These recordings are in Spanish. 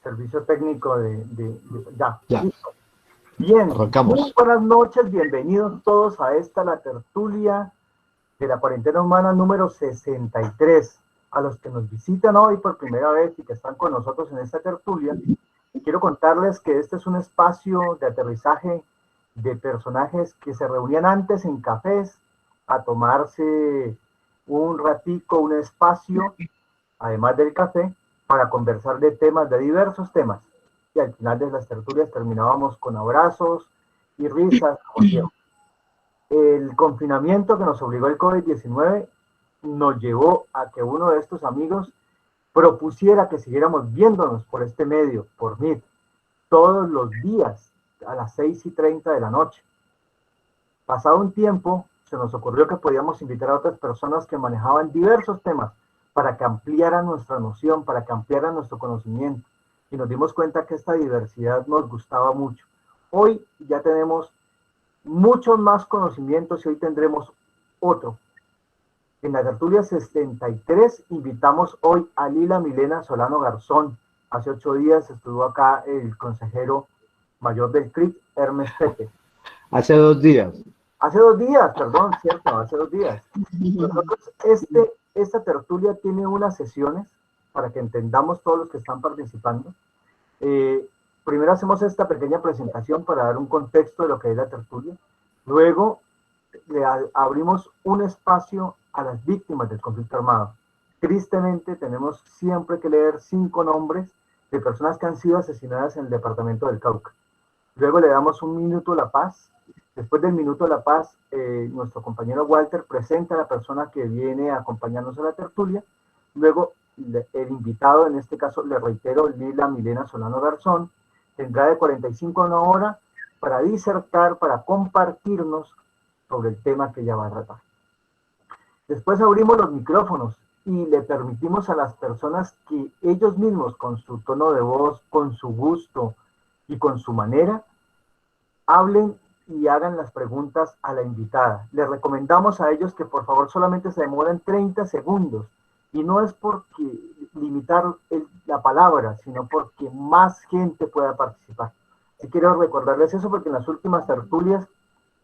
Servicio técnico ya. Ya, Listo. Bien, arrancamos. muy buenas noches, bienvenidos todos a la tertulia de la cuarentena humana número 63. A los que nos visitan hoy por primera vez y que están con nosotros en esta tertulia, quiero contarles que este es un espacio de aterrizaje de personajes que se reunían antes en cafés a tomarse un ratico, un espacio, además del café, para conversar de diversos temas. Y al final de las tertulias terminábamos con abrazos y risas, como siempre. El confinamiento que nos obligó el COVID-19 nos llevó a que uno de estos amigos propusiera que siguiéramos viéndonos por este medio, por Meet, todos los días a las 6:30 de la noche. Pasado un tiempo, se nos ocurrió que podíamos invitar a otras personas que manejaban diversos temas para que ampliaran nuestra noción, para que ampliaran nuestro conocimiento. Y nos dimos cuenta que esta diversidad nos gustaba mucho. Hoy ya tenemos muchos más conocimientos y hoy tendremos otro. En la tertulia 63 invitamos hoy a Lila Milena Solano Garzón. Hace 8 días estuvo acá el consejero mayor del CRIC, Hermes Pepe. Hace 2 días. Hace 2 días, perdón, cierto, hace 2 días. Nosotros, esta tertulia tiene unas sesiones para que entendamos todos los que están participando. Primero hacemos esta pequeña presentación para dar un contexto de lo que es la tertulia. Luego le abrimos un espacio a las víctimas del conflicto armado. Tristemente tenemos siempre que leer 5 nombres de personas que han sido asesinadas en el departamento del Cauca. Luego le damos un minuto a la paz. Después del minuto de la paz, nuestro compañero Walter presenta a la persona que viene a acompañarnos a la tertulia. Luego, el invitado, en este caso, le reitero, Lila Milena Solano Garzón, tendrá de 45 a 1 hora para disertar, para compartirnos sobre el tema que ella va a tratar. Después abrimos los micrófonos y le permitimos a las personas que ellos mismos, con su tono de voz, con su gusto y con su manera, hablen y hagan las preguntas a la invitada. Les recomendamos a ellos que por favor solamente se demoren 30 segundos. Y no es porque limitar la palabra, sino porque más gente pueda participar. Y quiero recordarles eso porque en las últimas tertulias,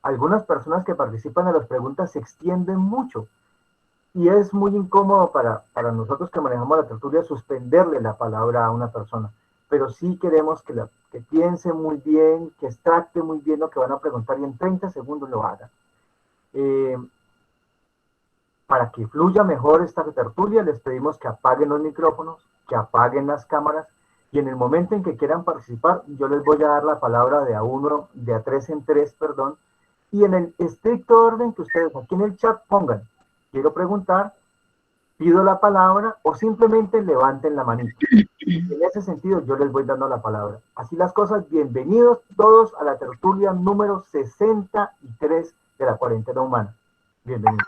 algunas personas que participan en las preguntas se extienden mucho. Y es muy incómodo para nosotros que manejamos la tertulia suspenderle la palabra a una persona. Pero sí queremos que piense muy bien, que extracte muy bien lo que van a preguntar y en 30 segundos lo haga. Para que fluya mejor esta tertulia, les pedimos que apaguen los micrófonos, que apaguen las cámaras y en el momento en que quieran participar, yo les voy a dar la palabra de a 3 en 3, perdón, y en el estricto orden que ustedes aquí en el chat pongan. Quiero preguntar, pido la palabra o simplemente levanten la manita. En ese sentido, yo les voy dando la palabra. Así las cosas, bienvenidos todos a la tertulia número 63 de la cuarentena humana. Bienvenidos.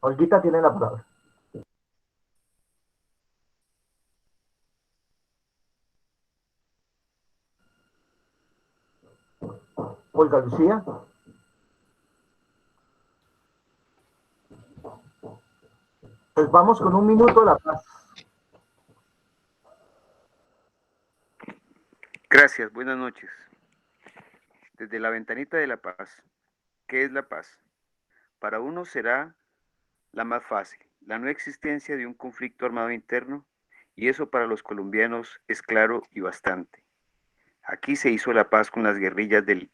Olguita tiene la palabra. Olga Lucía. Pues vamos con un minuto a la paz. Gracias, buenas noches. Desde la ventanita de la paz, ¿qué es la paz? Para uno será la más fácil, la no existencia de un conflicto armado interno, y eso para los colombianos es claro y bastante. Aquí se hizo la paz con las guerrillas del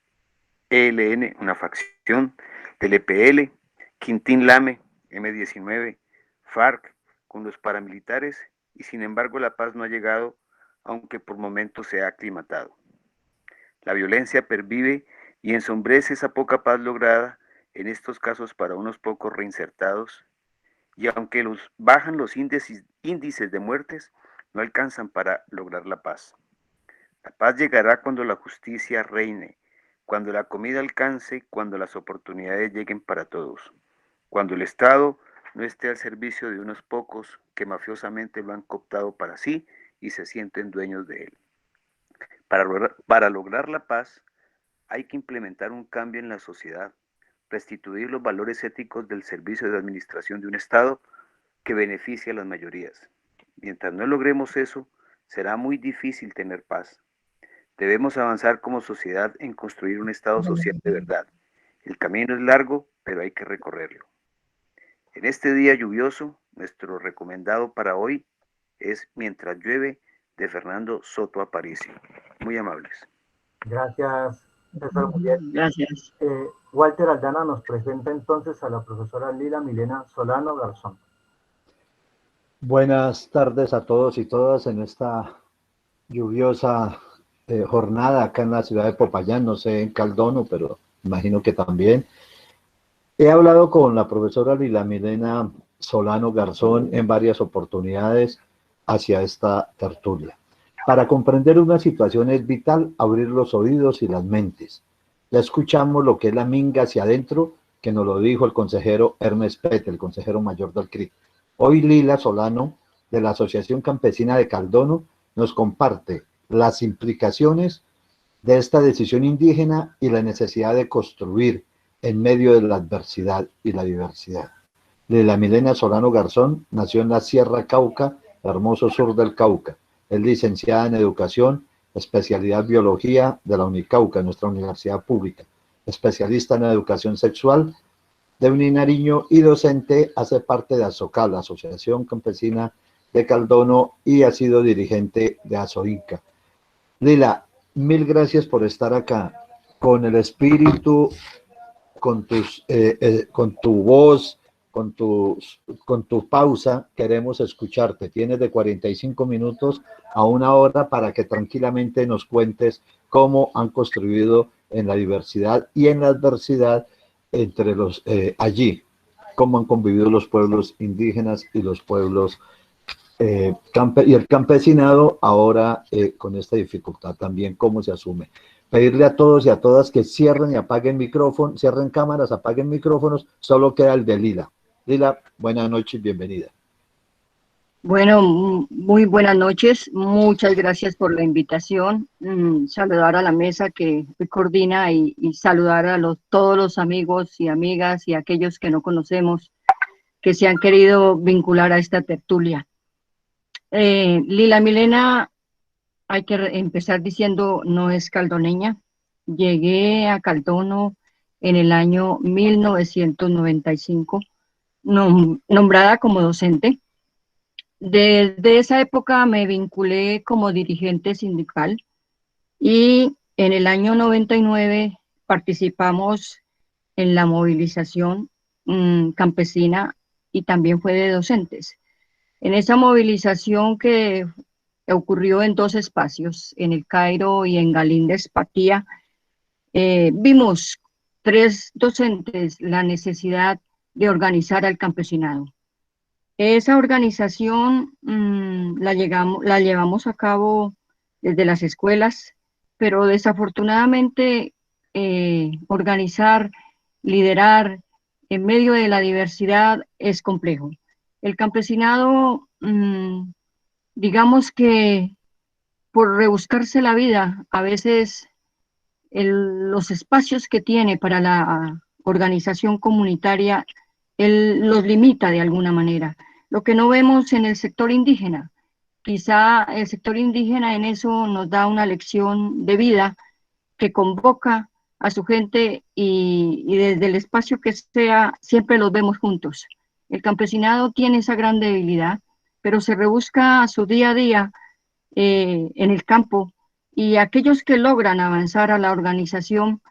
ELN, una facción del EPL, Quintín Lame, M-19, FARC, con los paramilitares, y sin embargo la paz no ha llegado, aunque por momentos se ha aclimatado. La violencia pervive y ensombrece esa poca paz lograda, en estos casos para unos pocos reinsertados, y aunque bajan los índices de muertes, no alcanzan para lograr la paz. La paz llegará cuando la justicia reine, cuando la comida alcance, cuando las oportunidades lleguen para todos, cuando el Estado no esté al servicio de unos pocos que mafiosamente lo han cooptado para sí y se sienten dueños de él. Para lograr la paz, hay que implementar un cambio en la sociedad, restituir los valores éticos del servicio de administración de un Estado que beneficie a las mayorías. Mientras no logremos eso, será muy difícil tener paz. Debemos avanzar como sociedad en construir un Estado social de verdad. El camino es largo, pero hay que recorrerlo. En este día lluvioso, nuestro recomendado para hoy es Mientras llueve, de Fernando Soto Aparicio. Muy amables. Gracias, profesor. Muy bien. Gracias. Walter Aldana nos presenta entonces a la profesora Lila Milena Solano Garzón. Buenas tardes a todos y todas en esta lluviosa jornada acá en la ciudad de Popayán, no sé en Caldono, pero imagino que también. He hablado con la profesora Lila Milena Solano Garzón en varias oportunidades hacia esta tertulia. Para comprender una situación es vital abrir los oídos y las mentes. Ya escuchamos lo que es la minga hacia adentro, que nos lo dijo el consejero Ernest Pete, el consejero mayor del CRIC. Hoy Lila Solano, de la Asociación Campesina de Caldono, nos comparte las implicaciones de esta decisión indígena y la necesidad de construir en medio de la adversidad y la diversidad. Lila Milena Solano Garzón nació en la Sierra Cauca, hermoso sur del Cauca. Es licenciada en Educación, especialidad Biología de la Unicauca, nuestra universidad pública. Especialista en Educación Sexual de Uninariño y docente, hace parte de ASOCAL, la Asociación Campesina de Caldono, y ha sido dirigente de ASOINCA. Lila, mil gracias por estar acá. Con el espíritu, con tu voz, con tu pausa, queremos escucharte. Tienes de 45 minutos a 1 hora para que tranquilamente nos cuentes cómo han construido en la diversidad y en la adversidad entre los allí, cómo han convivido los pueblos indígenas y los pueblos y el campesinado ahora con esta dificultad también, cómo se asume. Pedirle a todos y a todas que cierren y apaguen micrófonos, cierren cámaras, apaguen micrófonos, solo queda el de Lila. Lila, buenas noches, bienvenida. Bueno, muy buenas noches, muchas gracias por la invitación. Saludar a la mesa que coordina y saludar a todos los amigos y amigas y aquellos que no conocemos que se han querido vincular a esta tertulia. Lila Milena, hay que empezar diciendo, no es caldoneña. Llegué a Caldono en el año 1995, nombrada como docente. Desde esa época me vinculé como dirigente sindical y en el año 99 participamos en la movilización campesina y también fue de docentes. En esa movilización que ocurrió en 2 espacios, en El Cairo y en Galíndez Patía, vimos 3 docentes la necesidad de organizar al campesinado. Esa organización la llevamos a cabo desde las escuelas, pero desafortunadamente organizar, liderar en medio de la diversidad es complejo. El campesinado, digamos que por rebuscarse la vida, a veces los espacios que tiene para la organización comunitaria, él los limita de alguna manera. Lo que no vemos en el sector indígena, quizá el sector indígena en eso nos da una lección de vida que convoca a su gente y desde el espacio que sea, siempre los vemos juntos. El campesinado tiene esa gran debilidad, pero se rebusca su día a día en el campo, y aquellos que logran avanzar a la organización,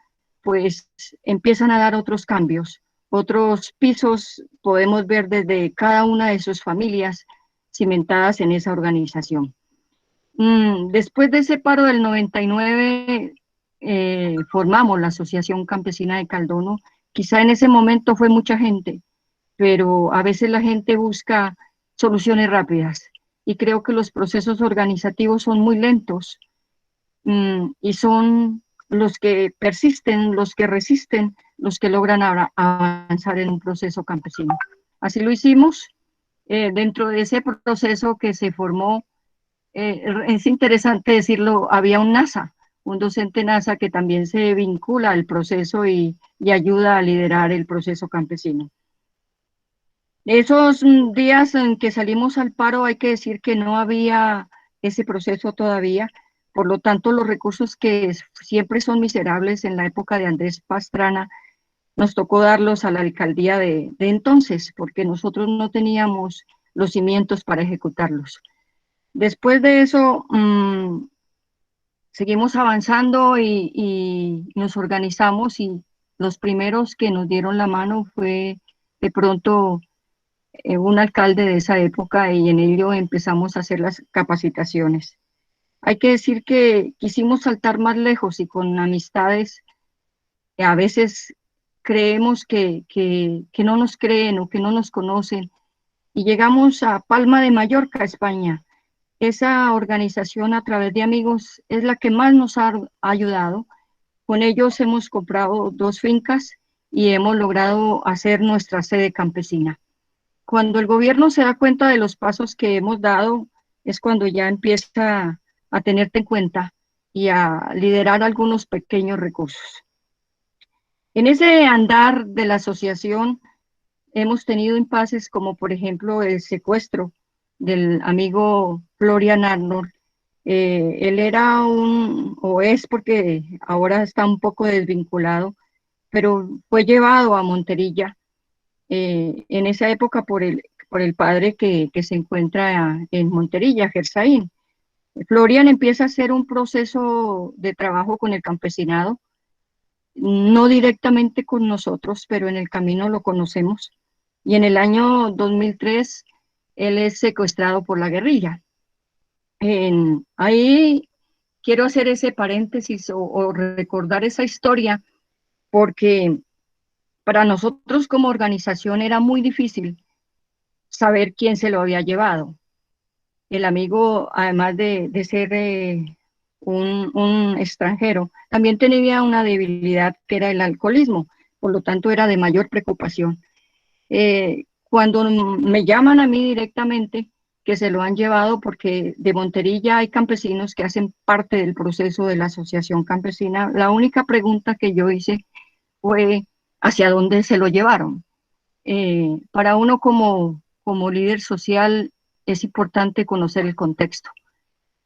pues empiezan a dar otros cambios, otros pisos podemos ver desde cada una de sus familias cimentadas en esa organización. Después de ese paro del 99, formamos la Asociación Campesina de Caldono. Quizá en ese momento fue mucha gente, pero a veces la gente busca soluciones rápidas y creo que los procesos organizativos son muy lentos y son los que persisten, los que resisten, los que logran avanzar en un proceso campesino. Así lo hicimos. Dentro de ese proceso que se formó, es interesante decirlo, había un NASA, un docente NASA que también se vincula al proceso y ayuda a liderar el proceso campesino. Esos días en que salimos al paro, hay que decir que no había ese proceso todavía. Por lo tanto, los recursos que siempre son miserables en la época de Andrés Pastrana, nos tocó darlos a la alcaldía de entonces, porque nosotros no teníamos los cimientos para ejecutarlos. Después de eso, seguimos avanzando y nos organizamos, y los primeros que nos dieron la mano fue de pronto un alcalde de esa época, y en ello empezamos a hacer las capacitaciones. Hay que decir que quisimos saltar más lejos, y con amistades a veces creemos que no nos creen o que no nos conocen, y llegamos a Palma de Mallorca, España. Esa organización, a través de amigos, es la que más nos ha ayudado. Con ellos hemos comprado 2 fincas y hemos logrado hacer nuestra sede campesina. Cuando el gobierno se da cuenta de los pasos que hemos dado, es cuando ya empieza a tenerte en cuenta y a liderar algunos pequeños recursos. En ese andar de la asociación hemos tenido impases como, por ejemplo, el secuestro del amigo Florian Arnold. Él era o es, porque ahora está un poco desvinculado, pero fue llevado a Monterilla en esa época por el padre que se encuentra en Monterilla, Gersaín. Florian empieza a hacer un proceso de trabajo con el campesinado, no directamente con nosotros, pero en el camino lo conocemos. Y en el año 2003, él es secuestrado por la guerrilla. Ahí quiero hacer ese paréntesis o recordar esa historia, porque para nosotros como organización era muy difícil saber quién se lo había llevado. El amigo, además de ser un extranjero, también tenía una debilidad que era el alcoholismo, por lo tanto era de mayor preocupación. Cuando me llaman a mí directamente que se lo han llevado, porque de Monterilla hay campesinos que hacen parte del proceso de la asociación campesina, la única pregunta que yo hice fue ¿hacia dónde se lo llevaron? Para uno como líder social es importante conocer el contexto.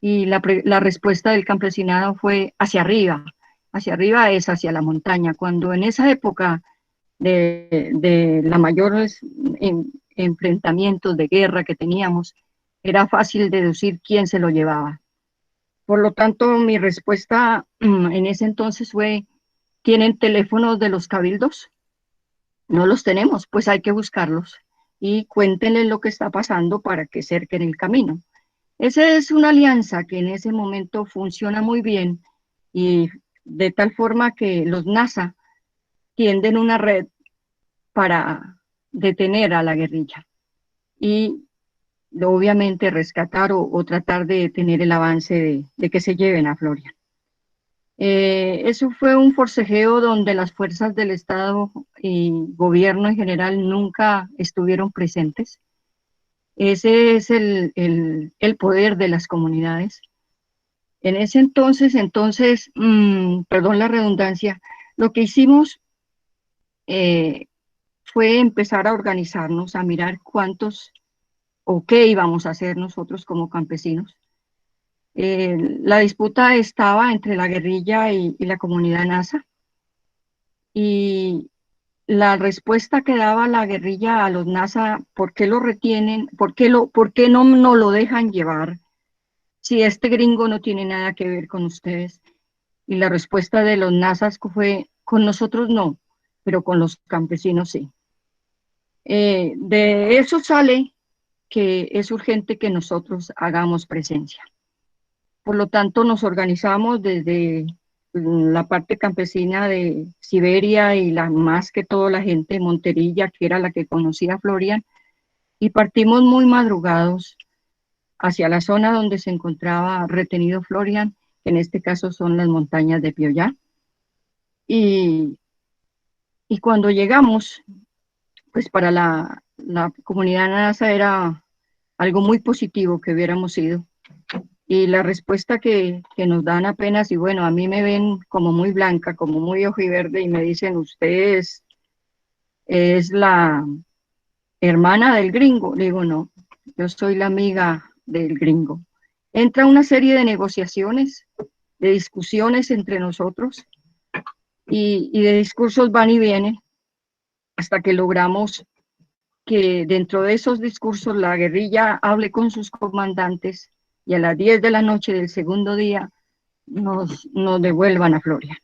Y la respuesta del campesinado fue hacia arriba. Hacia arriba es hacia la montaña. Cuando en esa época de la mayores enfrentamientos de guerra que teníamos, era fácil deducir quién se lo llevaba. Por lo tanto, mi respuesta en ese entonces fue: ¿tienen teléfonos de los cabildos? No los tenemos, pues hay que buscarlos y cuéntenle lo que está pasando para que cerquen el camino. Esa es una alianza que en ese momento funciona muy bien, y de tal forma que los NASA tienden una red para detener a la guerrilla y obviamente rescatar o tratar de detener el avance de que se lleven a Florian. Eso fue un forcejeo donde las fuerzas del Estado y gobierno en general nunca estuvieron presentes. Ese es el poder de las comunidades. En ese entonces, perdón la redundancia, lo que hicimos fue empezar a organizarnos, a mirar cuántos o qué íbamos a hacer nosotros como campesinos. La disputa estaba entre la guerrilla y la comunidad NASA, y la respuesta que daba la guerrilla a los NASA: ¿por qué lo retienen? ¿Por qué no nos lo dejan llevar? Si este gringo no tiene nada que ver con ustedes. Y la respuesta de los NASAs fue: con nosotros no, pero con los campesinos sí. De eso sale que es urgente que nosotros hagamos presencia. Por lo tanto, nos organizamos desde la parte campesina de Siberia y más que todo la gente de Monterilla, que era la que conocía a Florian, y partimos muy madrugados hacia la zona donde se encontraba retenido Florian, que en este caso son las montañas de Pioyá. Y cuando llegamos, pues para la comunidad NASA era algo muy positivo que hubiéramos ido. Y la respuesta que nos dan apenas, y bueno, a mí me ven como muy blanca, como muy ojiverde, y me dicen: usted es la hermana del gringo. Le digo: no, yo soy la amiga del gringo. entra una serie de negociaciones, de discusiones entre nosotros y de discursos van y vienen hasta que logramos que dentro de esos discursos la guerrilla hable con sus comandantes y a las 10 de la noche del segundo día nos devuelvan a Floria.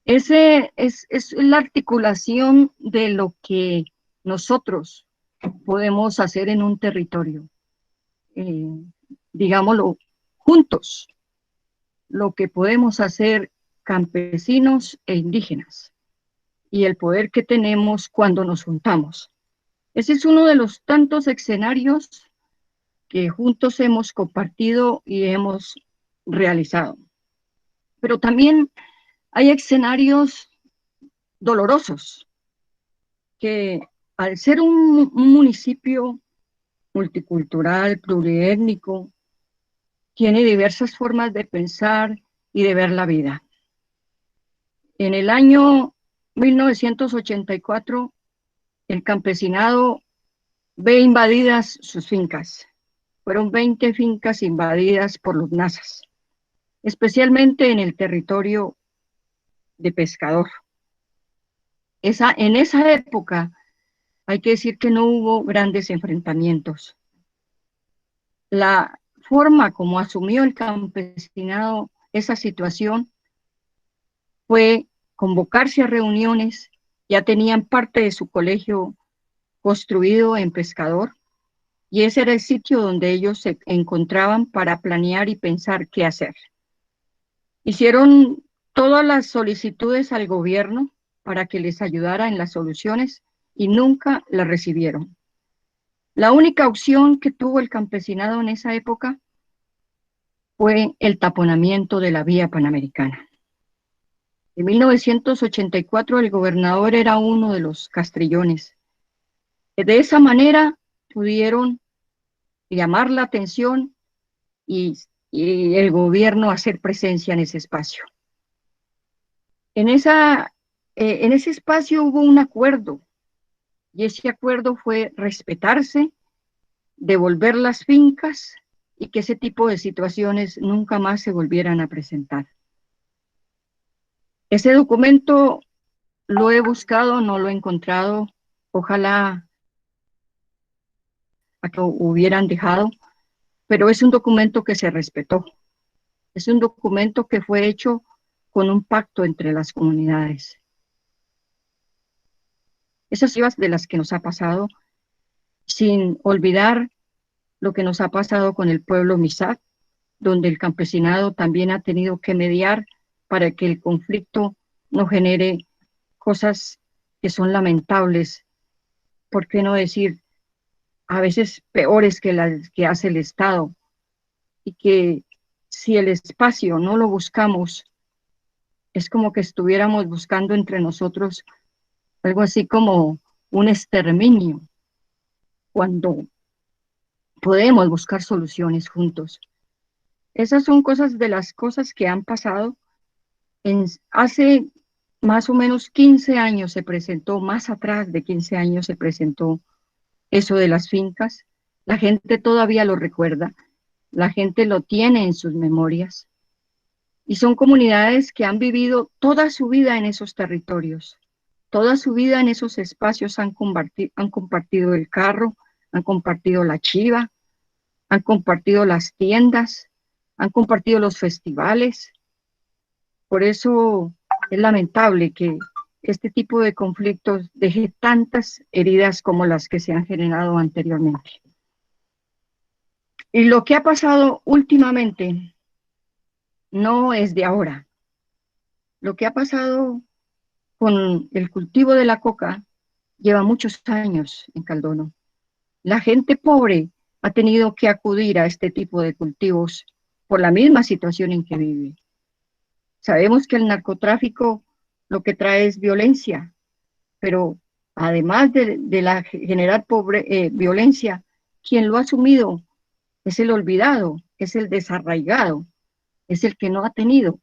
Ese es la articulación de lo que nosotros podemos hacer en un territorio, digámoslo, juntos, lo que podemos hacer campesinos e indígenas y el poder que tenemos cuando nos juntamos. Ese es uno de los tantos escenarios que juntos hemos compartido y hemos realizado. Pero también hay escenarios dolorosos que al ser un municipio multicultural, pluriétnico, tiene diversas formas de pensar y de ver la vida. En el año 1984, el campesinado ve invadidas sus fincas. Fueron 20 fincas invadidas por los nazas, especialmente en el territorio de Pescador. En esa época, hay que decir que no hubo grandes enfrentamientos. La forma como asumió el campesinado esa situación fue convocarse a reuniones. Ya tenían parte de su colegio construido en Pescador, y ese era el sitio donde ellos se encontraban para planear y pensar qué hacer. Hicieron todas las solicitudes al gobierno para que les ayudara en las soluciones y nunca las recibieron. La única opción que tuvo el campesinado en esa época fue el taponamiento de la vía panamericana. En 1984 el gobernador era uno de los castrillones. De esa manera pudieron llamar la atención y el gobierno hacer presencia en ese espacio. En ese espacio hubo un acuerdo, y ese acuerdo fue respetarse, devolver las fincas y que ese tipo de situaciones nunca más se volvieran a presentar. Ese documento lo he buscado, no lo he encontrado. Ojalá lo hubieran dejado, pero es un documento que se respetó. Es un documento que fue hecho con un pacto entre las comunidades. Esas cosas de las que nos ha pasado, sin olvidar lo que nos ha pasado con el pueblo Misak, donde el campesinado también ha tenido que mediar para que el conflicto no genere cosas que son lamentables, ¿por qué no decir a veces peores que las que hace el Estado? Y que si el espacio no lo buscamos, es como que estuviéramos buscando entre nosotros algo así como un exterminio, cuando podemos buscar soluciones juntos. Esas son cosas de las cosas que han pasado. Hace más o menos 15 años se presentó, más atrás de 15 años se presentó eso de las fincas. La gente todavía lo recuerda, la gente lo tiene en sus memorias. Y son comunidades que han vivido toda su vida en esos territorios, toda su vida en esos espacios han compartido el carro, han compartido la chiva, han compartido las tiendas, han compartido los festivales. Por eso es lamentable que este tipo de conflictos deje tantas heridas como las que se han generado anteriormente. Y lo que ha pasado últimamente no es de ahora. Lo que ha pasado con el cultivo de la coca lleva muchos años en Caldono. La gente pobre ha tenido que acudir a este tipo de cultivos por la misma situación en que vive. Sabemos que el narcotráfico lo que trae es violencia, pero además de la generar violencia, quien lo ha asumido es el olvidado, es el desarraigado, es el que no ha tenido.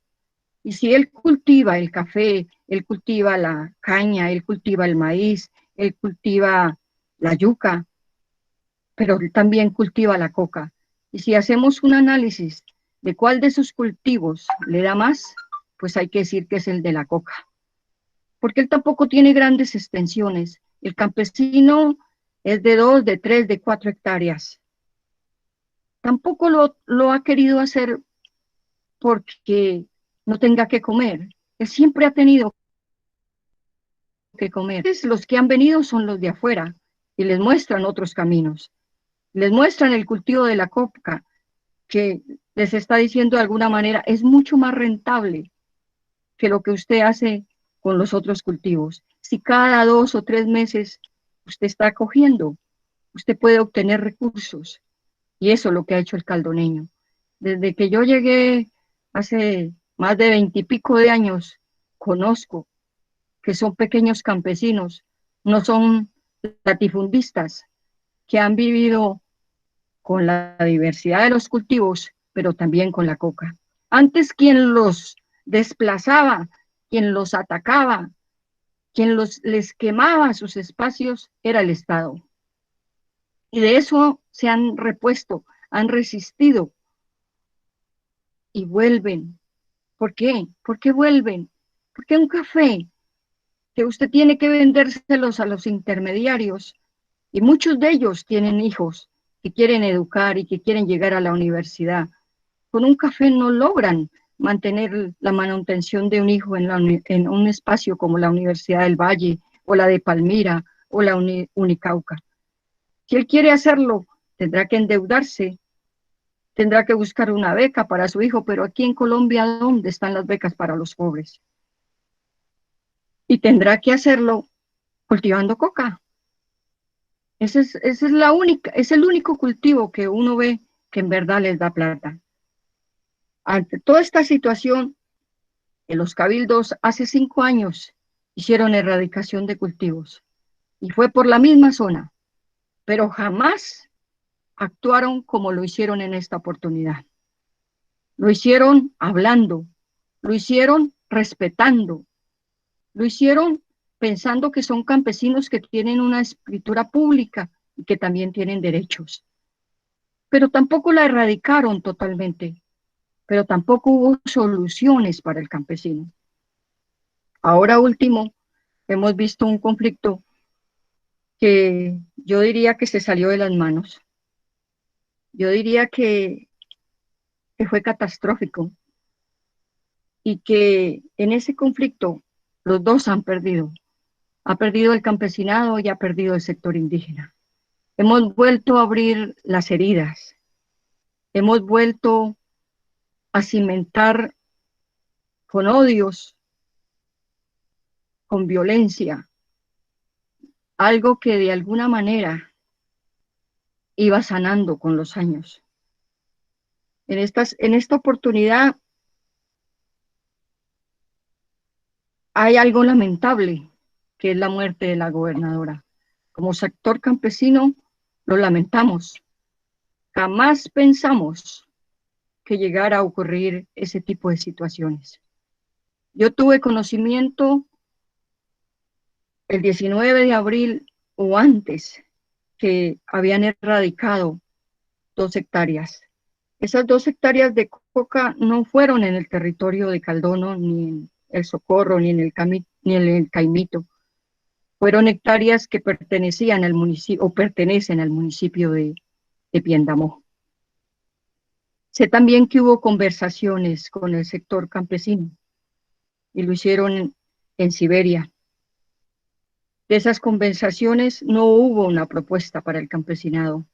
Y si él cultiva el café, él cultiva la caña, él cultiva el maíz, él cultiva la yuca, pero él también cultiva la coca. Y si hacemos un análisis de cuál de esos cultivos le da más, pues hay que decir que es el de la coca, porque él tampoco tiene grandes extensiones. El campesino es de 2, de 3, de 4 hectáreas. Tampoco lo ha querido hacer porque no tenga que comer. Él siempre ha tenido que comer. Los que han venido son los de afuera y les muestran otros caminos. Les muestran el cultivo de la coca, que les está diciendo de alguna manera es mucho más rentable que lo que usted hace con los otros cultivos. Si cada 2 o 3 meses usted está cogiendo, usted puede obtener recursos. Y eso es lo que ha hecho el caldoneño. Desde que yo llegué hace más de 20 y pico de años, conozco que son pequeños campesinos, no son latifundistas, que han vivido con la diversidad de los cultivos, pero también con la coca. Antes quien los desplazaba, quien los atacaba, quien les quemaba sus espacios era el Estado. Y de eso se han repuesto, han resistido y vuelven. ¿Por qué? ¿Por qué vuelven? Porque un café que usted tiene que vendérselos a los intermediarios, y muchos de ellos tienen hijos que quieren educar y que quieren llegar a la universidad. Con un café no logran mantener la manutención de un hijo en un espacio como la Universidad del Valle o la de Palmira o la Unicauca. Si él quiere hacerlo, tendrá que endeudarse, tendrá que buscar una beca para su hijo, pero aquí en Colombia, ¿dónde están las becas para los pobres? Y tendrá que hacerlo cultivando coca. Esa es la única, es el único cultivo que uno ve que en verdad les da plata. Ante toda esta situación, en los cabildos hace 5 años hicieron erradicación de cultivos y fue por la misma zona, pero jamás actuaron como lo hicieron en esta oportunidad. Lo hicieron hablando, lo hicieron respetando, lo hicieron pensando que son campesinos que tienen una escritura pública y que también tienen derechos. Pero tampoco la erradicaron totalmente, pero tampoco hubo soluciones para el campesino. Ahora último, hemos visto un conflicto que yo diría que se salió de las manos. Yo diría que fue catastrófico y que en ese conflicto los dos han perdido. Ha perdido el campesinado y ha perdido el sector indígena. Hemos vuelto a abrir las heridas. Hemos vuelto a cimentar con odios, con violencia, algo que de alguna manera iba sanando con los años. En esta oportunidad hay algo lamentable, que es la muerte de la gobernadora. Como sector campesino, lo lamentamos. Jamás pensamos que llegara a ocurrir ese tipo de situaciones. Yo tuve conocimiento el 19 de abril o antes que habían erradicado 2 hectáreas. Esas 2 hectáreas de coca no fueron en el territorio de Caldono, ni en El Socorro, ni en el Caimito. Fueron hectáreas que pertenecían al municipio, o pertenecen al municipio de Piendamó. Sé también que hubo conversaciones con el sector campesino, y lo hicieron en Siberia. De esas conversaciones no hubo una propuesta para el campesinado.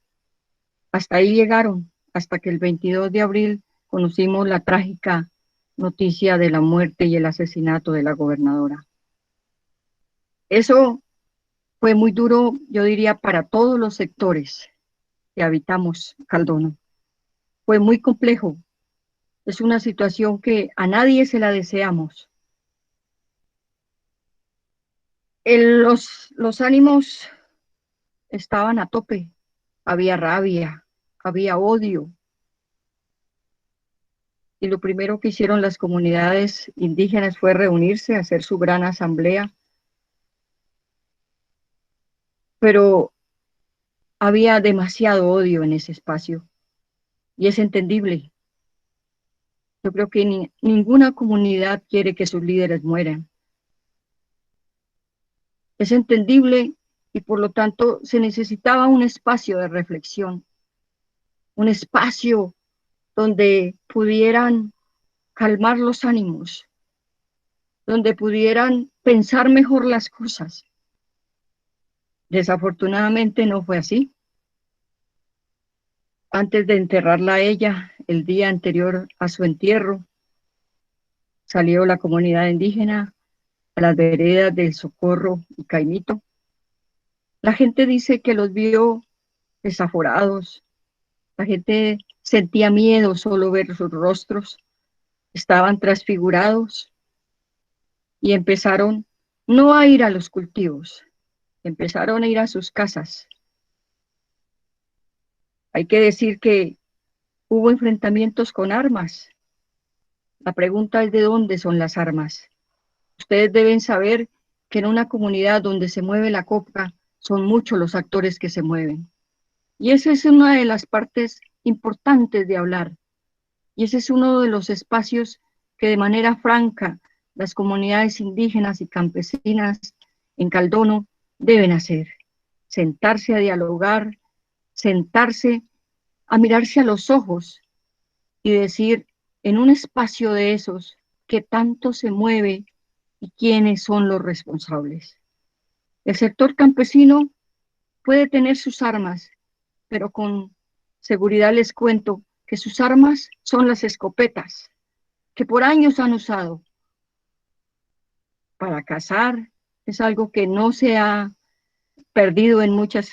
Hasta ahí llegaron, hasta que el 22 de abril conocimos la trágica noticia de la muerte y el asesinato de la gobernadora. Eso fue muy duro, yo diría, para todos los sectores que habitamos Caldono. Fue muy complejo. Es una situación que a nadie se la deseamos. Los ánimos estaban a tope. Había rabia, había odio. Y lo primero que hicieron las comunidades indígenas fue reunirse, hacer su gran asamblea. Pero había demasiado odio en ese espacio. y es entendible. Yo creo que ninguna comunidad quiere que sus líderes mueran. Es entendible y por lo tanto se necesitaba un espacio de reflexión, un espacio donde pudieran calmar los ánimos, donde pudieran pensar mejor las cosas. Desafortunadamente no fue así. Antes de enterrarla a ella, el día anterior a su entierro, salió la comunidad indígena a las veredas del Socorro y Caimito. La gente dice que los vio desaforados, la gente sentía miedo solo ver sus rostros, estaban transfigurados y empezaron no a ir a los cultivos, empezaron a ir a sus casas. Hay que decir que hubo enfrentamientos con armas. La pregunta es de dónde son las armas. Ustedes deben saber que en una comunidad donde se mueve la copa, son muchos los actores que se mueven. Y esa es una de las partes importantes de hablar. Y ese es uno de los espacios que de manera franca las comunidades indígenas y campesinas en Caldono deben hacer. Sentarse a dialogar, sentarse a mirarse a los ojos y decir en un espacio de esos qué tanto se mueve y quiénes son los responsables. El sector campesino puede tener sus armas, pero con seguridad les cuento que sus armas son las escopetas, que por años han usado para cazar. Es algo que no se ha perdido en muchas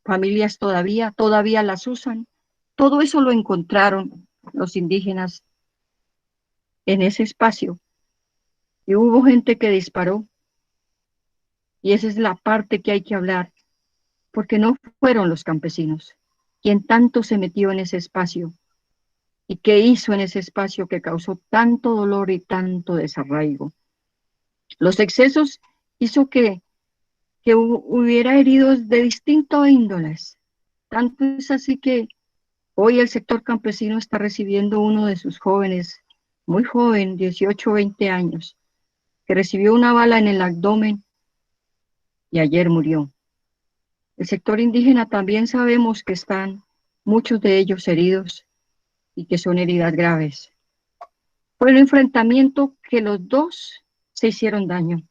familias todavía las usan. Todo eso lo encontraron los indígenas en ese espacio. Y hubo gente que disparó. Y esa es la parte que hay que hablar, porque no fueron los campesinos quien tanto se metió en ese espacio y qué hizo en ese espacio que causó tanto dolor y tanto desarraigo. Los excesos hizo que hubiera heridos de distintas índoles. Tanto es así que hoy el sector campesino está recibiendo uno de sus jóvenes, muy joven, 18 o 20 años, que recibió una bala en el abdomen y ayer murió. El sector indígena también sabemos que están muchos de ellos heridos y que son heridas graves. Fue un enfrentamiento que los dos se hicieron daño.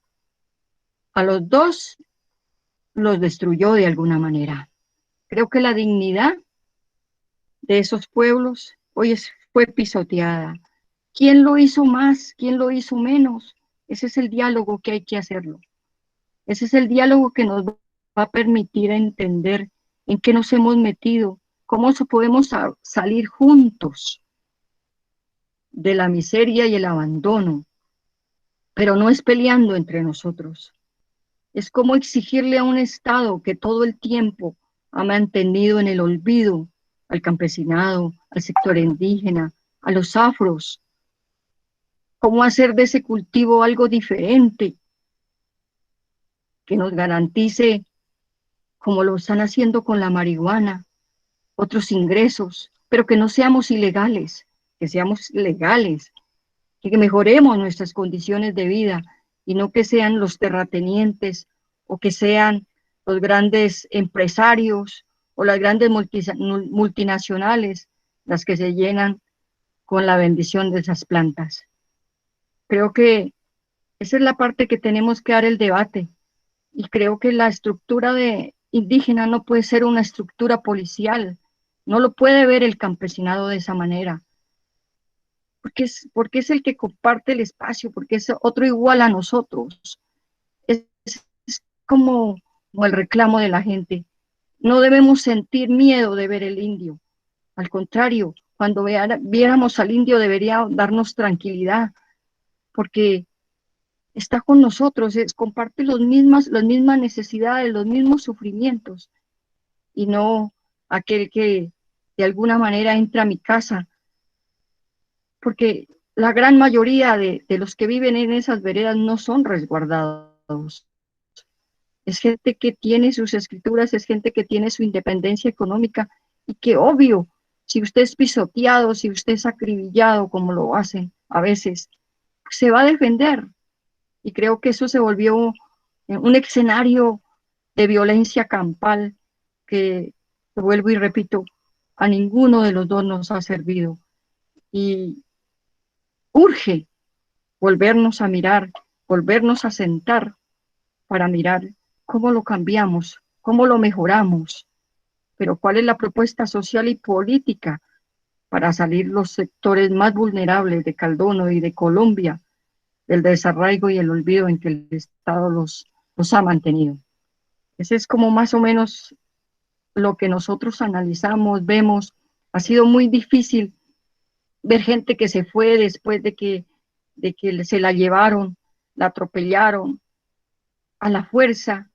A los dos los destruyó de alguna manera. Creo que la dignidad de esos pueblos hoy fue pisoteada. ¿Quién lo hizo más? ¿Quién lo hizo menos? Ese es el diálogo que hay que hacerlo. Ese es el diálogo que nos va a permitir entender en qué nos hemos metido, cómo podemos salir juntos de la miseria y el abandono, pero no es peleando entre nosotros. Es como exigirle a un Estado que todo el tiempo ha mantenido en el olvido al campesinado, al sector indígena, a los afros, cómo hacer de ese cultivo algo diferente, que nos garantice, como lo están haciendo con la marihuana, otros ingresos, pero que no seamos ilegales, que seamos legales, que mejoremos nuestras condiciones de vida y no que sean los terratenientes o que sean los grandes empresarios o las grandes multinacionales las que se llenan con la bendición de esas plantas. Creo que esa es la parte que tenemos que dar el debate y creo que la estructura de indígena no puede ser una estructura policial, no lo puede ver el campesinado de esa manera, porque es el que comparte el espacio, porque es otro igual a nosotros. Es como el reclamo de la gente. No debemos sentir miedo de ver el indio. Al contrario, cuando viéramos al indio debería darnos tranquilidad, porque está con nosotros, comparte las mismas necesidades, los mismos sufrimientos, y no aquel que de alguna manera entra a mi casa, porque la gran mayoría de los que viven en esas veredas no son resguardados. Es gente que tiene sus escrituras, es gente que tiene su independencia económica y que obvio si usted es pisoteado, si usted es acribillado, como lo hacen a veces, se va a defender. Y creo que eso se volvió un escenario de violencia campal que, vuelvo y repito, a ninguno de los dos nos ha servido. Y urge volvernos a mirar, volvernos a sentar para mirar cómo lo cambiamos, cómo lo mejoramos, pero cuál es la propuesta social y política para salir los sectores más vulnerables de Caldono y de Colombia del desarraigo y el olvido en que el Estado los ha mantenido. Ese es como más o menos lo que nosotros analizamos, vemos. Ha sido muy difícil ver gente que se fue después de que se la llevaron, la atropellaron a la fuerza,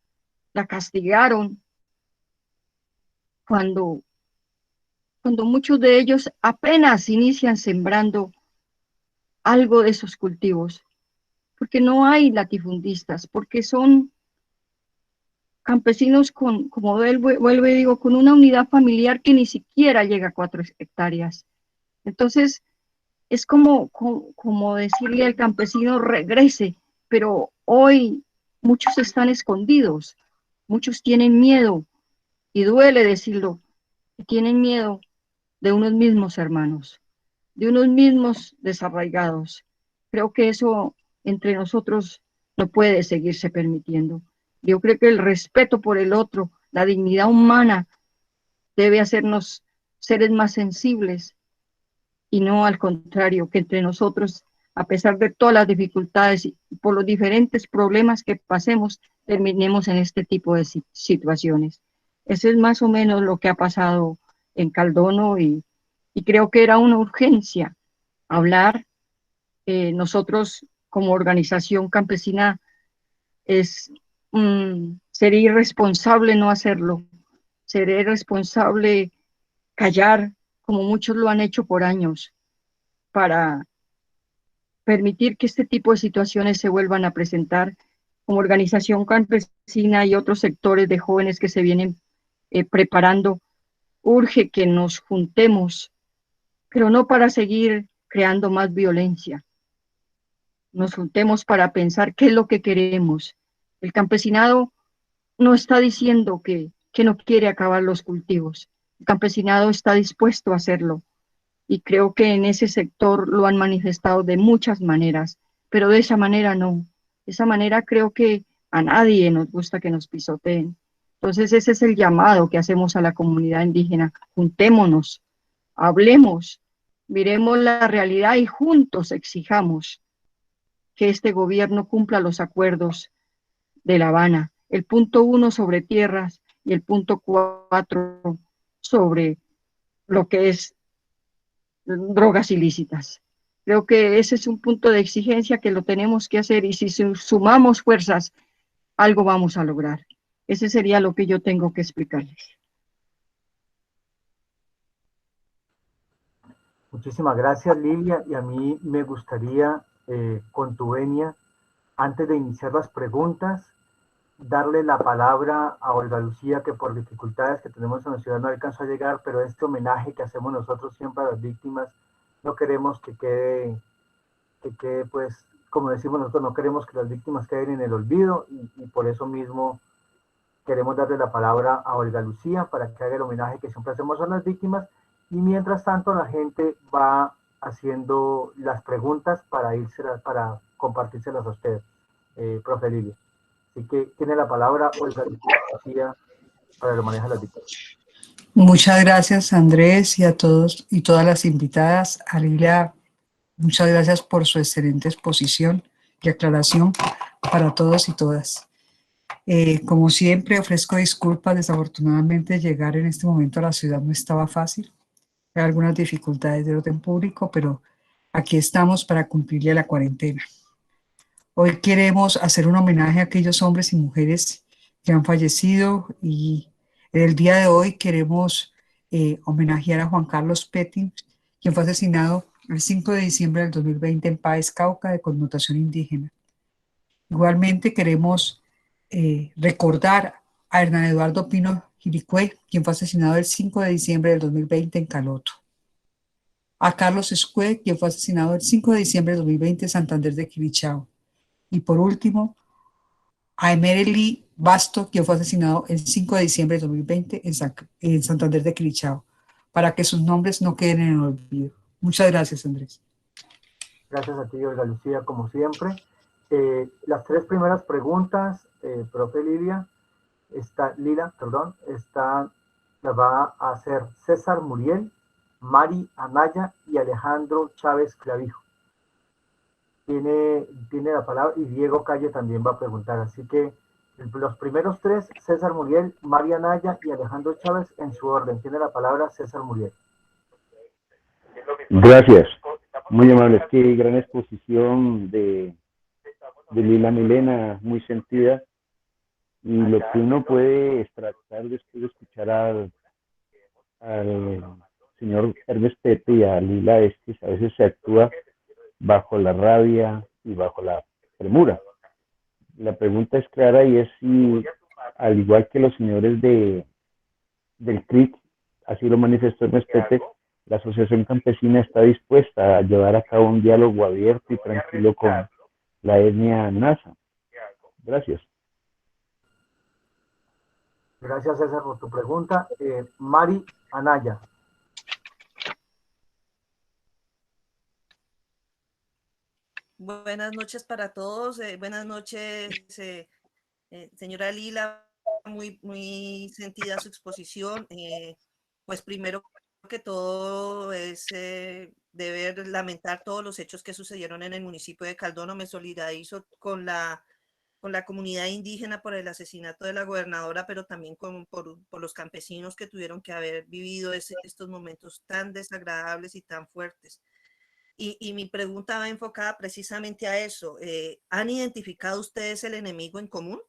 la castigaron, cuando muchos de ellos apenas inician sembrando algo de esos cultivos, porque no hay latifundistas, porque son campesinos como vuelvo y digo, con una unidad familiar que ni siquiera llega a 4 hectáreas. Entonces, es como decirle al campesino, regrese, pero hoy muchos están escondidos, muchos tienen miedo, y duele decirlo, que tienen miedo de unos mismos hermanos, de unos mismos desarraigados. Creo que eso entre nosotros no puede seguirse permitiendo. Yo creo que el respeto por el otro, la dignidad humana, debe hacernos seres más sensibles y no al contrario, que entre nosotros, a pesar de todas las dificultades y por los diferentes problemas que pasemos, terminemos en este tipo de situaciones. Eso es más o menos lo que ha pasado en Caldono y creo que era una urgencia hablar. Nosotros como organización campesina sería irresponsable no hacerlo, sería irresponsable callar como muchos lo han hecho por años para permitir que este tipo de situaciones se vuelvan a presentar. Como organización campesina y otros sectores de jóvenes que se vienen preparando, urge que nos juntemos, pero no para seguir creando más violencia. Nos juntemos para pensar qué es lo que queremos. El campesinado no está diciendo que no quiere acabar los cultivos. El campesinado está dispuesto a hacerlo. Y creo que en ese sector lo han manifestado de muchas maneras, pero de esa manera no. De esa manera creo que a nadie nos gusta que nos pisoteen. Entonces ese es el llamado que hacemos a la comunidad indígena. Juntémonos, hablemos, miremos la realidad y juntos exijamos que este gobierno cumpla los acuerdos de La Habana. El punto 1 sobre tierras y el punto 4 sobre lo que es drogas ilícitas. Creo que ese es un punto de exigencia que lo tenemos que hacer y si sumamos fuerzas, algo vamos a lograr. Ese sería lo que yo tengo que explicarles. Muchísimas gracias, Lilia, y a mí me gustaría, con tu venia, antes de iniciar las preguntas, darle la palabra a Olga Lucía, que por dificultades que tenemos en la ciudad no alcanzó a llegar, pero este homenaje que hacemos nosotros siempre a las víctimas, no queremos que quede pues, como decimos nosotros, no queremos que las víctimas queden en el olvido, y por eso mismo queremos darle la palabra a Olga Lucía para que haga el homenaje que siempre hacemos a las víctimas, y mientras tanto la gente va haciendo las preguntas para compartírselas a usted, profe Lilia. Así que tiene la palabra Olga Lucía para el homenaje a las víctimas. Muchas gracias, Andrés, y a todos y todas las invitadas. A Lilia, muchas gracias por su excelente exposición y aclaración para todos y todas. Como siempre, ofrezco disculpas. Desafortunadamente, llegar en este momento a la ciudad no estaba fácil. Hay algunas dificultades de orden público, pero aquí estamos para cumplirle la cuarentena. Hoy queremos hacer un homenaje a aquellos hombres y mujeres que han fallecido y el día de hoy queremos homenajear a Juan Carlos Petty, quien fue asesinado el 5 de diciembre del 2020 en Páez, Cauca, de connotación indígena. Igualmente queremos recordar a Hernán Eduardo Pino Jiricué, quien fue asesinado el 5 de diciembre del 2020 en Caloto. a Carlos Escue, quien fue asesinado el 5 de diciembre de 2020 en Santander de Quilichao. Y por último, a Emerely Basto, quien fue asesinado el 5 de diciembre de 2020 en Santander de Quilichao, para que sus nombres no queden en el olvido. Muchas gracias, Andrés. Gracias a ti, Olga Lucía, como siempre. Las tres primeras preguntas, profe Lila, las va a hacer César Muriel, Mari Anaya y Alejandro Chávez Clavijo. Tiene la palabra y Diego Calle también va a preguntar. Así que los primeros tres, César Muriel, Mari Anaya y Alejandro Chávez, en su orden. Tiene la palabra César Muriel. Gracias. Muy amable. Qué gran exposición de Lila Milena, muy sentida. Y lo que uno puede extractar después de escuchar al señor Ernest Pepe y a Lila es que a veces se actúa bajo la rabia y bajo la premura. La pregunta es clara y es si, al igual que los señores del CRIC, así lo manifestó Ernest Pepe, la Asociación Campesina está dispuesta a llevar a cabo un diálogo abierto y tranquilo con la etnia Nasa. Gracias. Gracias, César, por tu pregunta. Mari Anaya. Buenas noches para todos. Buenas noches, señora Lila. Muy sentida su exposición. Pues primero que todo es deber lamentar todos los hechos que sucedieron en el municipio de Caldono. Me solidarizo con la comunidad indígena por el asesinato de la gobernadora, pero también por los campesinos que tuvieron que haber vivido estos momentos tan desagradables y tan fuertes. Y mi pregunta va enfocada precisamente a eso. ¿Han identificado ustedes el enemigo en común?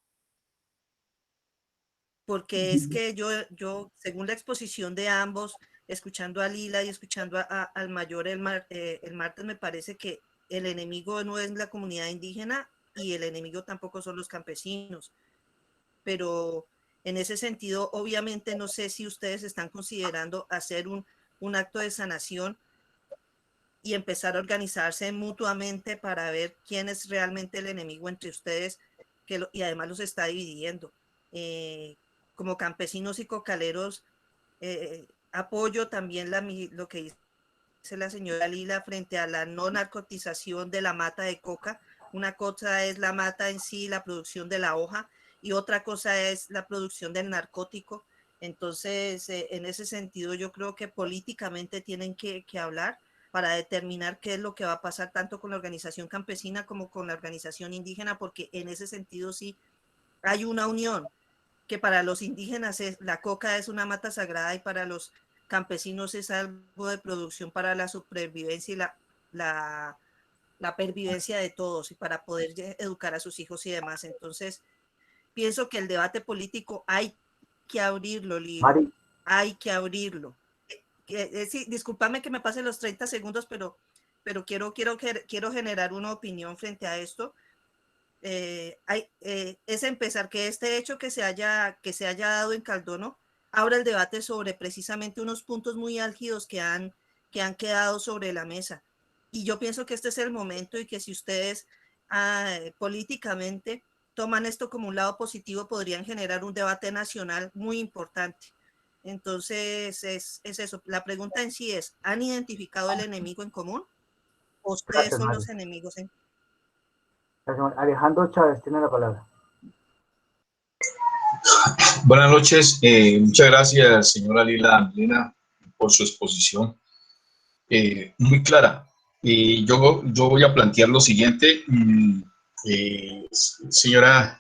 Porque es que yo, según la exposición de ambos, escuchando a Lila y escuchando al mayor el martes, me parece que el enemigo no es la comunidad indígena y el enemigo tampoco son los campesinos. Pero en ese sentido, obviamente, no sé si ustedes están considerando hacer un acto de sanación y empezar a organizarse mutuamente para ver quién es realmente el enemigo entre ustedes, y además los está dividiendo. Como campesinos y cocaleros, apoyo también lo que dice la señora Lila frente a la no narcotización de la mata de coca. Una cosa es la mata en sí, la producción de la hoja, y otra cosa es la producción del narcótico. Entonces, en ese sentido, yo creo que políticamente tienen que hablar para determinar qué es lo que va a pasar tanto con la organización campesina como con la organización indígena, porque en ese sentido sí hay una unión, que para los indígenas la coca es una mata sagrada y para los campesinos es algo de producción para la supervivencia y la pervivencia de todos y para poder educar a sus hijos y demás. Entonces, pienso que el debate político hay que abrirlo, Lili. Hay que abrirlo. Sí, discúlpame que me pase los 30 segundos, pero quiero generar una opinión frente a esto. Es empezar que este hecho que se haya dado en Caldono abra el debate sobre precisamente unos puntos muy álgidos que han quedado sobre la mesa. Y yo pienso que este es el momento y que si ustedes políticamente toman esto como un lado positivo, podrían generar un debate nacional muy importante. Entonces, es eso. La pregunta en sí es, ¿han identificado el enemigo en común? ¿O ustedes son los enemigos en común? Alejandro Chávez tiene la palabra. Buenas noches. Muchas gracias, señora Lila Milena, por su exposición. Muy clara. Yo voy a plantear lo siguiente. Señora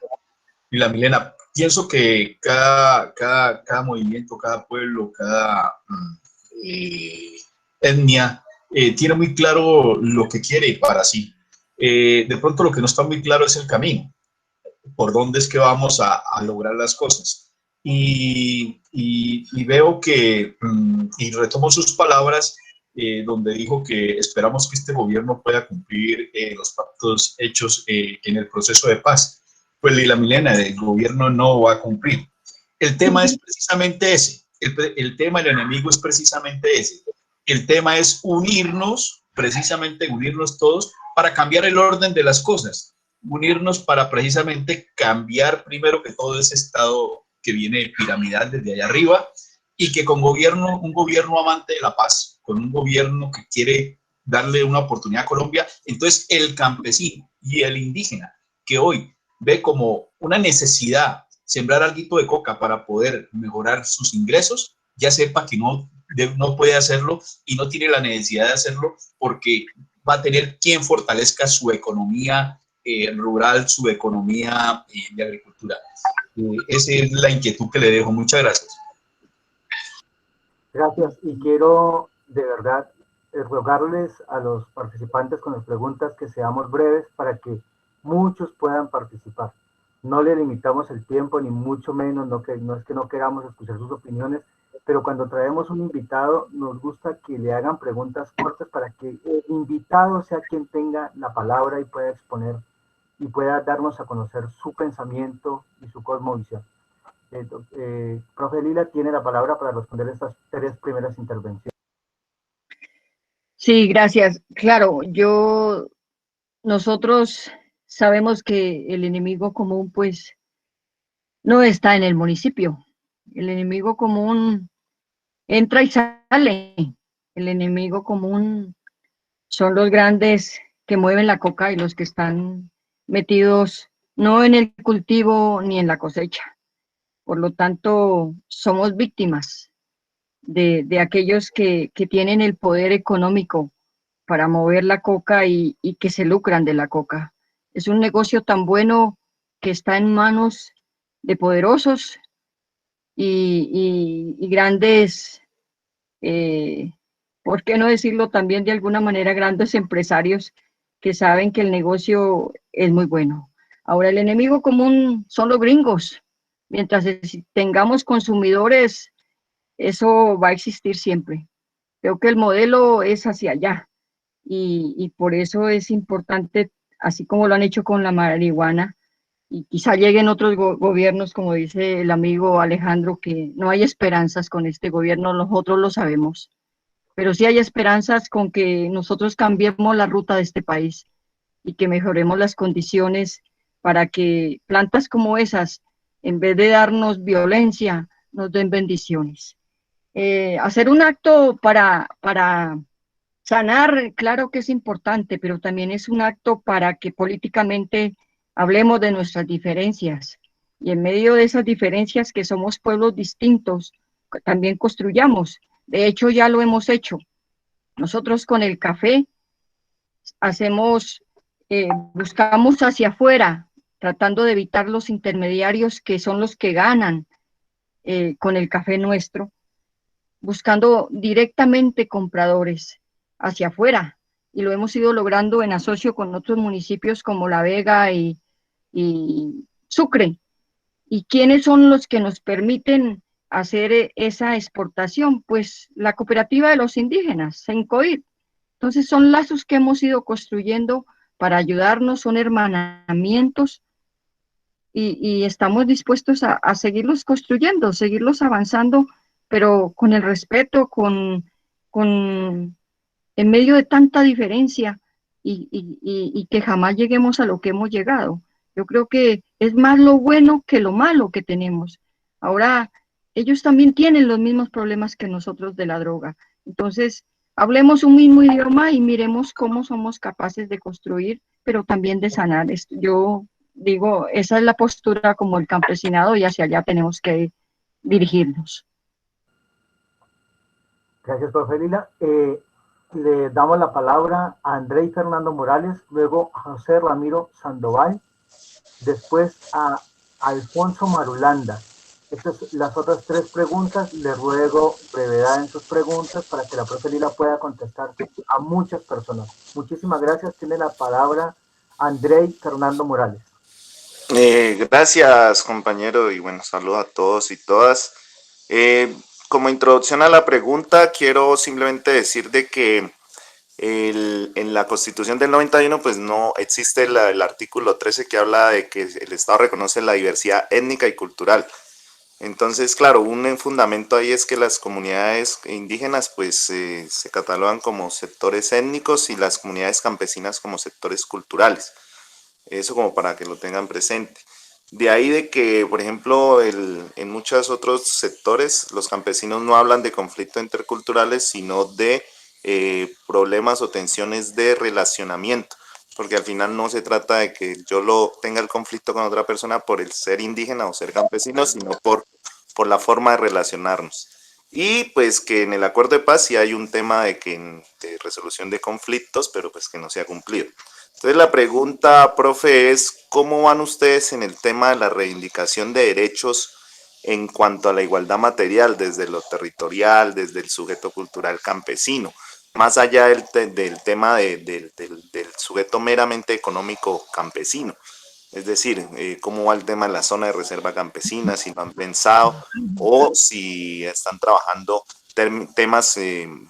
Lila Milena, pienso que cada movimiento, cada pueblo, cada etnia tiene muy claro lo que quiere para sí. De pronto lo que no está muy claro es el camino, por dónde es que vamos a lograr las cosas. Y veo que, y retomo sus palabras, donde dijo que esperamos que este gobierno pueda cumplir los pactos hechos en el proceso de paz. Pues Lila Milena, el gobierno no va a cumplir. El tema es precisamente ese, el tema, el enemigo es precisamente ese. El tema es unirnos, precisamente unirnos todos para cambiar el orden de las cosas, unirnos para precisamente cambiar primero que todo ese estado que viene piramidal desde allá arriba y que con gobierno, un gobierno amante de la paz, con un gobierno que quiere darle una oportunidad a Colombia, entonces el campesino y el indígena que hoy ve como una necesidad sembrar algo de coca para poder mejorar sus ingresos, ya sepa que no puede hacerlo y no tiene la necesidad de hacerlo porque va a tener quien fortalezca su economía rural, su economía de agricultura. Esa es la inquietud que le dejo. Muchas gracias. Gracias. Y quiero de verdad rogarles a los participantes con las preguntas que seamos breves para que muchos puedan participar. No le limitamos el tiempo, ni mucho menos, no es que no queramos escuchar sus opiniones, pero cuando traemos un invitado nos gusta que le hagan preguntas cortas para que el invitado sea quien tenga la palabra y pueda exponer y pueda darnos a conocer su pensamiento y su cosmovisión. Profe Lila tiene la palabra para responder estas 3 primeras intervenciones. Sí, gracias. Claro, nosotros sabemos que el enemigo común, pues, no está en el municipio. El enemigo común entra y sale. El enemigo común son los grandes que mueven la coca y los que están metidos no en el cultivo ni en la cosecha. Por lo tanto, somos víctimas de aquellos que tienen el poder económico para mover la coca y que se lucran de la coca. Es un negocio tan bueno que está en manos de poderosos y grandes, ¿por qué no decirlo también de alguna manera, grandes empresarios que saben que el negocio es muy bueno? Ahora, el enemigo común son los gringos. Mientras tengamos consumidores, eso va a existir siempre. Creo que el modelo es hacia allá y por eso es importante, así como lo han hecho con la marihuana, y quizá lleguen otros gobiernos, como dice el amigo Alejandro, que no hay esperanzas con este gobierno, nosotros lo sabemos, pero sí hay esperanzas con que nosotros cambiemos la ruta de este país y que mejoremos las condiciones para que plantas como esas, en vez de darnos violencia, nos den bendiciones. Hacer un acto para sanar, claro que es importante, pero también es un acto para que políticamente hablemos de nuestras diferencias y en medio de esas diferencias que somos pueblos distintos, también construyamos. De hecho, ya lo hemos hecho. Nosotros con el café buscamos hacia afuera, tratando de evitar los intermediarios que son los que ganan con el café nuestro, buscando directamente compradores hacia afuera, y lo hemos ido logrando en asocio con otros municipios como La Vega y Sucre. ¿Y quiénes son los que nos permiten hacer esa exportación? Pues la cooperativa de los indígenas, Sencoid. Entonces son lazos que hemos ido construyendo para ayudarnos, son hermanamientos y estamos dispuestos a seguirlos construyendo, seguirlos avanzando, pero con el respeto, en medio de tanta diferencia y que jamás lleguemos a lo que hemos llegado. Yo creo que es más lo bueno que lo malo que tenemos. Ahora, ellos también tienen los mismos problemas que nosotros de la droga. Entonces, hablemos un mismo idioma y miremos cómo somos capaces de construir, pero también de sanar. Yo digo, esa es la postura como el campesinado y hacia allá tenemos que dirigirnos. Gracias, profe Lila. Le damos la palabra a André Fernando Morales, luego a José Ramiro Sandoval, después a Alfonso Marulanda. Las otras 3 preguntas, le ruego brevedad en sus preguntas para que la profe Lila pueda contestar a muchas personas. Muchísimas gracias. Tiene la palabra André Fernando Morales. Gracias, compañero, y bueno, saludo a todos y todas. Como introducción a la pregunta, quiero simplemente decir de que en la Constitución del 91 pues no existe el artículo 13 que habla de que el Estado reconoce la diversidad étnica y cultural. Entonces, claro, un fundamento ahí es que las comunidades indígenas pues se catalogan como sectores étnicos y las comunidades campesinas como sectores culturales. Eso como para que lo tengan presente. De ahí de que, por ejemplo, en muchos otros sectores los campesinos no hablan de conflictos interculturales, sino de problemas o tensiones de relacionamiento, porque al final no se trata de que yo tenga el conflicto con otra persona por el ser indígena o ser campesino, sino por la forma de relacionarnos. Y pues que en el acuerdo de paz sí hay un tema de resolución de conflictos, pero pues que no se ha cumplido. Entonces la pregunta, profe, es ¿cómo van ustedes en el tema de la reivindicación de derechos en cuanto a la igualdad material, desde lo territorial, desde el sujeto cultural campesino, más allá del tema del sujeto meramente económico campesino? Es decir, cómo va el tema de la zona de reserva campesina, si lo han pensado o si están trabajando temas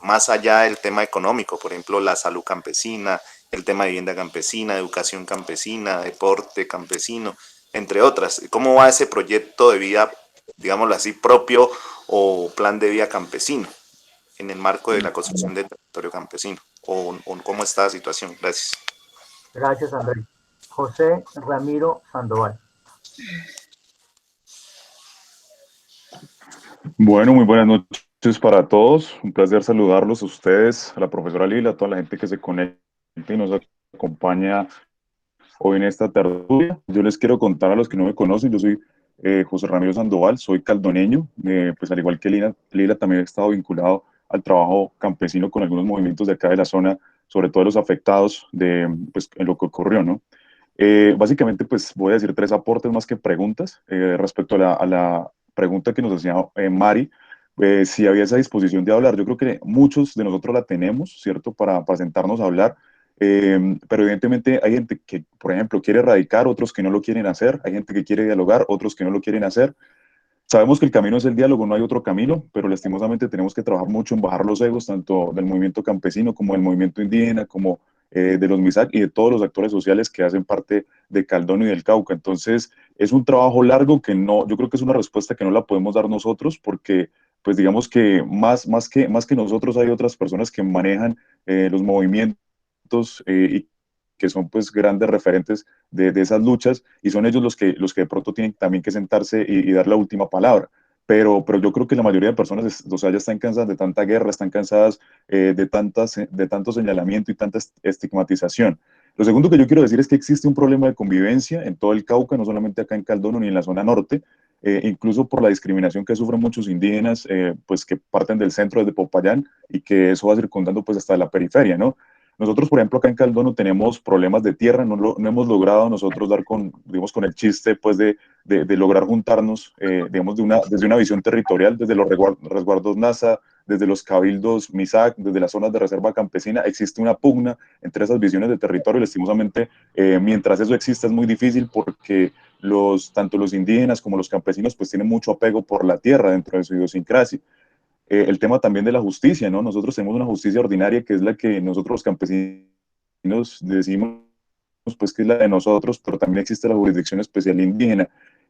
más allá del tema económico, por ejemplo, la salud campesina, el tema de vivienda campesina, educación campesina, deporte campesino, entre otras. ¿Cómo va ese proyecto de vida, digámoslo así, propio o plan de vida campesino en el marco de la construcción del territorio campesino? ¿O cómo está la situación? Gracias. Gracias, Andrés. José Ramiro Sandoval. Bueno, muy buenas noches para todos. Un placer saludarlos a ustedes, a la profesora Lila, a toda la gente que se conecta y nos acompaña hoy en esta tertulia. Yo les quiero contar a los que no me conocen, yo soy José Ramiro Sandoval, soy caldoneño, pues al igual que Lila también he estado vinculado al trabajo campesino con algunos movimientos de acá de la zona, sobre todo los afectados pues, en lo que ocurrió, ¿no? Básicamente, pues voy a decir 3 aportes más que preguntas respecto a la pregunta que nos hacía Mari, si había esa disposición de hablar. Yo creo que muchos de nosotros la tenemos, ¿cierto? Para sentarnos a hablar, pero evidentemente hay gente que, por ejemplo, quiere erradicar, otros que no lo quieren hacer, hay gente que quiere dialogar, otros que no lo quieren hacer. Sabemos que el camino es el diálogo, no hay otro camino, pero lastimosamente tenemos que trabajar mucho en bajar los egos, tanto del movimiento campesino como del movimiento indígena, como de los MISAC y de todos los actores sociales que hacen parte de Caldón y del Cauca. Entonces, es un trabajo largo que no, yo creo que es una respuesta que no la podemos dar nosotros porque, pues digamos que más que nosotros hay otras personas que manejan los movimientos y que son pues grandes referentes de esas luchas y son ellos los que de pronto tienen también que sentarse y dar la última palabra. Pero yo creo que la mayoría de personas, o sea, ya están cansadas de tanta guerra, están cansadas de tanto señalamiento y tanta estigmatización. Lo segundo que yo quiero decir es que existe un problema de convivencia en todo el Cauca, no solamente acá en Caldono ni en la zona norte, incluso por la discriminación que sufren muchos indígenas, pues que parten del centro desde Popayán y que eso va circundando pues hasta la periferia, ¿no? Nosotros, por ejemplo, acá en Caldono tenemos problemas de tierra, no hemos logrado nosotros dar digamos, con el chiste pues, de lograr juntarnos, digamos, desde una visión territorial, desde los resguardos NASA, desde los cabildos MISAC, desde las zonas de reserva campesina, existe una pugna entre esas visiones de territorio. Lastimosamente, mientras eso existe es muy difícil porque tanto los indígenas como los campesinos pues tienen mucho apego por la tierra dentro de su idiosincrasia. El tema también de la justicia, ¿no? Nosotros tenemos una justicia ordinaria que es la que nosotros los campesinos decimos, pues que es la de nosotros, pero también existe la jurisdicción especial indígena.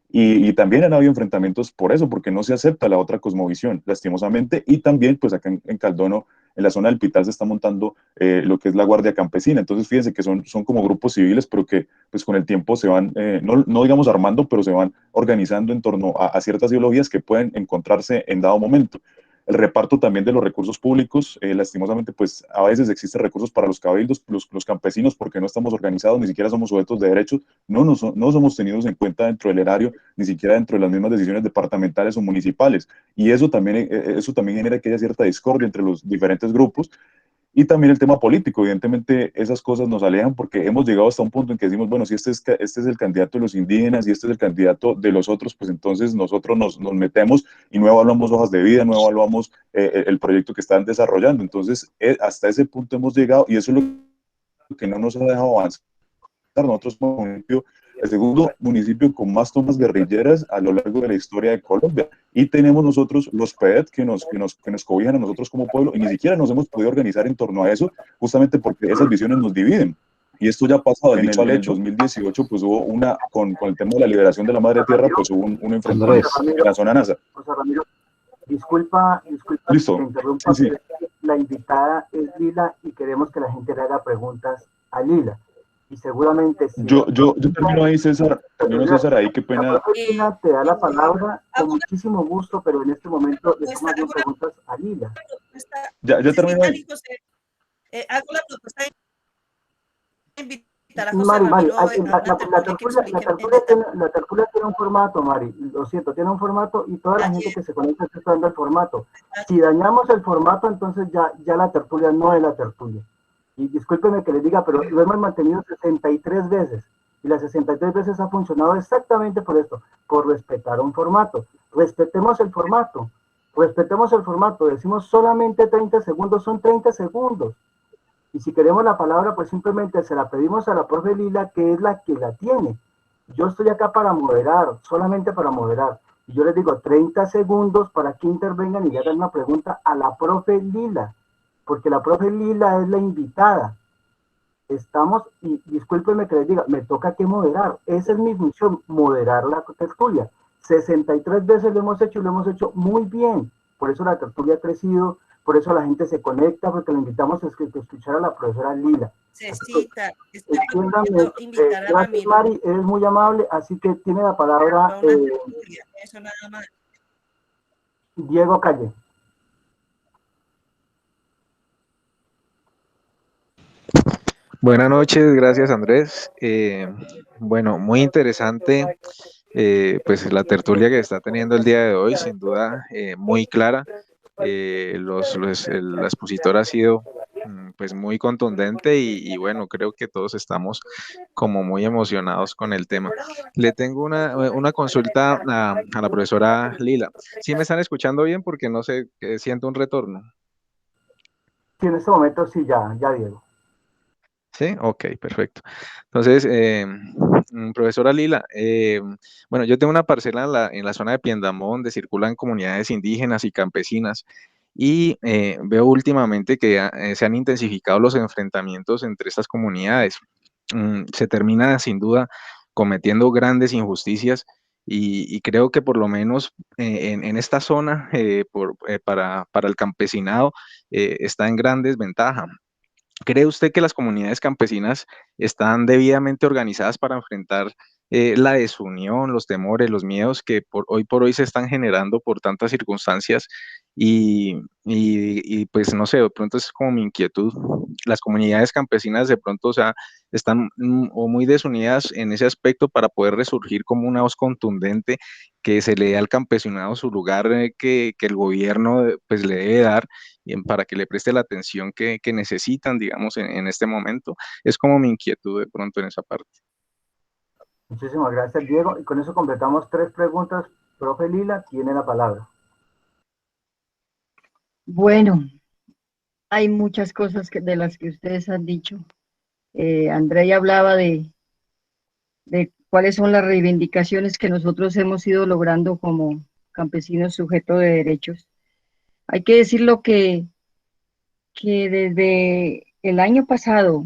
Y también han habido enfrentamientos por eso, porque no se acepta la otra cosmovisión, lastimosamente, y también pues acá en Caldono, en la zona del Pital, se está montando lo que es la Guardia Campesina. Entonces fíjense que son como grupos civiles, pero que pues con el tiempo se van, no digamos armando, pero se van organizando en torno a ciertas ideologías que pueden encontrarse en dado momento. El reparto también de los recursos públicos, lastimosamente, pues a veces existen recursos para los cabildos, los campesinos, porque no estamos organizados, ni siquiera somos sujetos de derechos, no somos tenidos en cuenta dentro del erario, ni siquiera dentro de las mismas decisiones departamentales o municipales. Y eso también genera que haya cierta discordia entre los diferentes grupos. Y también el tema político, evidentemente esas cosas nos alejan porque hemos llegado hasta un punto en que decimos, bueno, si este es el candidato de los indígenas y este es el candidato de los otros, pues entonces nosotros nos metemos y no evaluamos hojas de vida, no evaluamos el proyecto que están desarrollando. Entonces, hasta ese punto hemos llegado y eso es lo que no nos ha dejado avanzar. Nosotros como municipio, el segundo municipio con más tomas guerrilleras a lo largo de la historia de Colombia. Y tenemos nosotros los PED que nos cobijan a nosotros como pueblo y ni siquiera nos hemos podido organizar en torno a eso, justamente porque esas visiones nos dividen. Y esto ya ha pasado. En el 2018, pues hubo con el tema de la liberación de la madre tierra, pues hubo un enfrentamiento en la zona NASA. José Ramiro, disculpa Listo. que te interrumpa, Sí. pero es que la invitada es Lila y queremos que la gente le haga preguntas a Lila. Y seguramente si Yo termino ahí, César. Termino, César, ahí, qué pena. la profe Lila te da la palabra con muchísimo gusto, pero en este momento le estamos haciendo preguntas a Lila. Ya termino ahí. Hago la propuesta de invitar a José Mari, Ramiro la tertulia tiene un formato, Mari, lo siento, tiene un formato y toda la gente que se conecta está dando el formato. Si dañamos el formato, entonces ya la tertulia no es la tertulia. Y discúlpenme que les diga, pero lo hemos mantenido 63 veces y las 63 veces ha funcionado exactamente por esto, por respetar un formato. Respetemos el formato, decimos solamente 30 segundos, son 30 segundos. Y si queremos la palabra, pues simplemente se la pedimos a la profe Lila, que es la que la tiene. Yo estoy acá para moderar, solamente para moderar. Y yo les digo 30 segundos para que intervengan y le hagan una pregunta a la profe Lila, porque la profe Lila es la invitada. Y discúlpenme que les diga, me toca que moderar. Esa es mi función, moderar la tertulia. 63 veces lo hemos hecho y lo hemos hecho muy bien. Por eso la tertulia ha crecido. Por eso la gente se conecta, porque le invitamos a escuchar a la profesora Lila. Cecita, gracias, Mari, eres muy amable, así que tiene la palabra Diego Calle. Buenas noches, gracias Andrés. Bueno, muy interesante pues la tertulia que está teniendo el día de hoy, sin duda muy clara. La expositora ha sido pues muy contundente y bueno, creo que todos estamos como muy emocionados con el tema. Le tengo una consulta a la profesora Lila. ¿Sí me están escuchando bien? Porque no sé, siento un retorno. Sí, en este momento sí, ya Diego. Sí, ok, perfecto. Entonces, profesora Lila, bueno, yo tengo una parcela en la zona de Piendamó donde circulan comunidades indígenas y campesinas y veo últimamente que se han intensificado los enfrentamientos entre estas comunidades. Se termina sin duda cometiendo grandes injusticias y creo que por lo menos en esta zona para el campesinado está en gran desventaja. ¿Cree usted que las comunidades campesinas están debidamente organizadas para enfrentar la desunión, los temores, los miedos que hoy por hoy se están generando por tantas circunstancias? Y pues no sé, de pronto es como mi inquietud. Las comunidades campesinas de pronto, o sea, están o muy desunidas en ese aspecto para poder resurgir como una voz contundente que se le dé al campesinado su lugar que el gobierno pues le debe dar para que le preste la atención que necesitan, digamos, en este momento. Es como mi inquietud de pronto en esa parte. Muchísimas gracias, Diego. Y con eso completamos 3 preguntas. Profe Lila, tiene la palabra. Bueno, hay muchas cosas de las que ustedes han dicho. Andrea hablaba de cuáles son las reivindicaciones que nosotros hemos ido logrando como campesinos sujetos de derechos. Hay que decirlo que desde el año pasado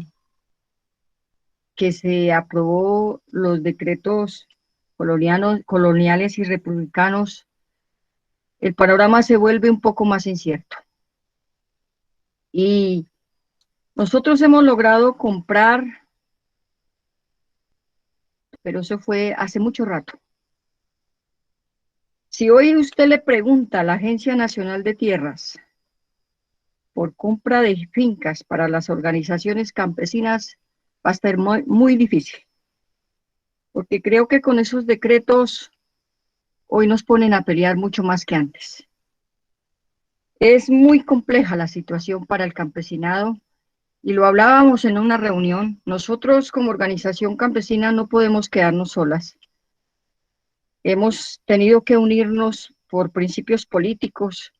que se aprobó los decretos coloniales y republicanos, el panorama se vuelve un poco más incierto. Y nosotros hemos logrado comprar, pero eso fue hace mucho rato. Si hoy usted le pregunta a la Agencia Nacional de Tierras por compra de fincas para las organizaciones campesinas, va a estar muy, muy difícil. Porque creo que con esos decretos hoy nos ponen a pelear mucho más que antes. Es muy compleja la situación para el campesinado y lo hablábamos en una reunión. Nosotros como organización campesina no podemos quedarnos solas. Hemos tenido que unirnos por principios políticos,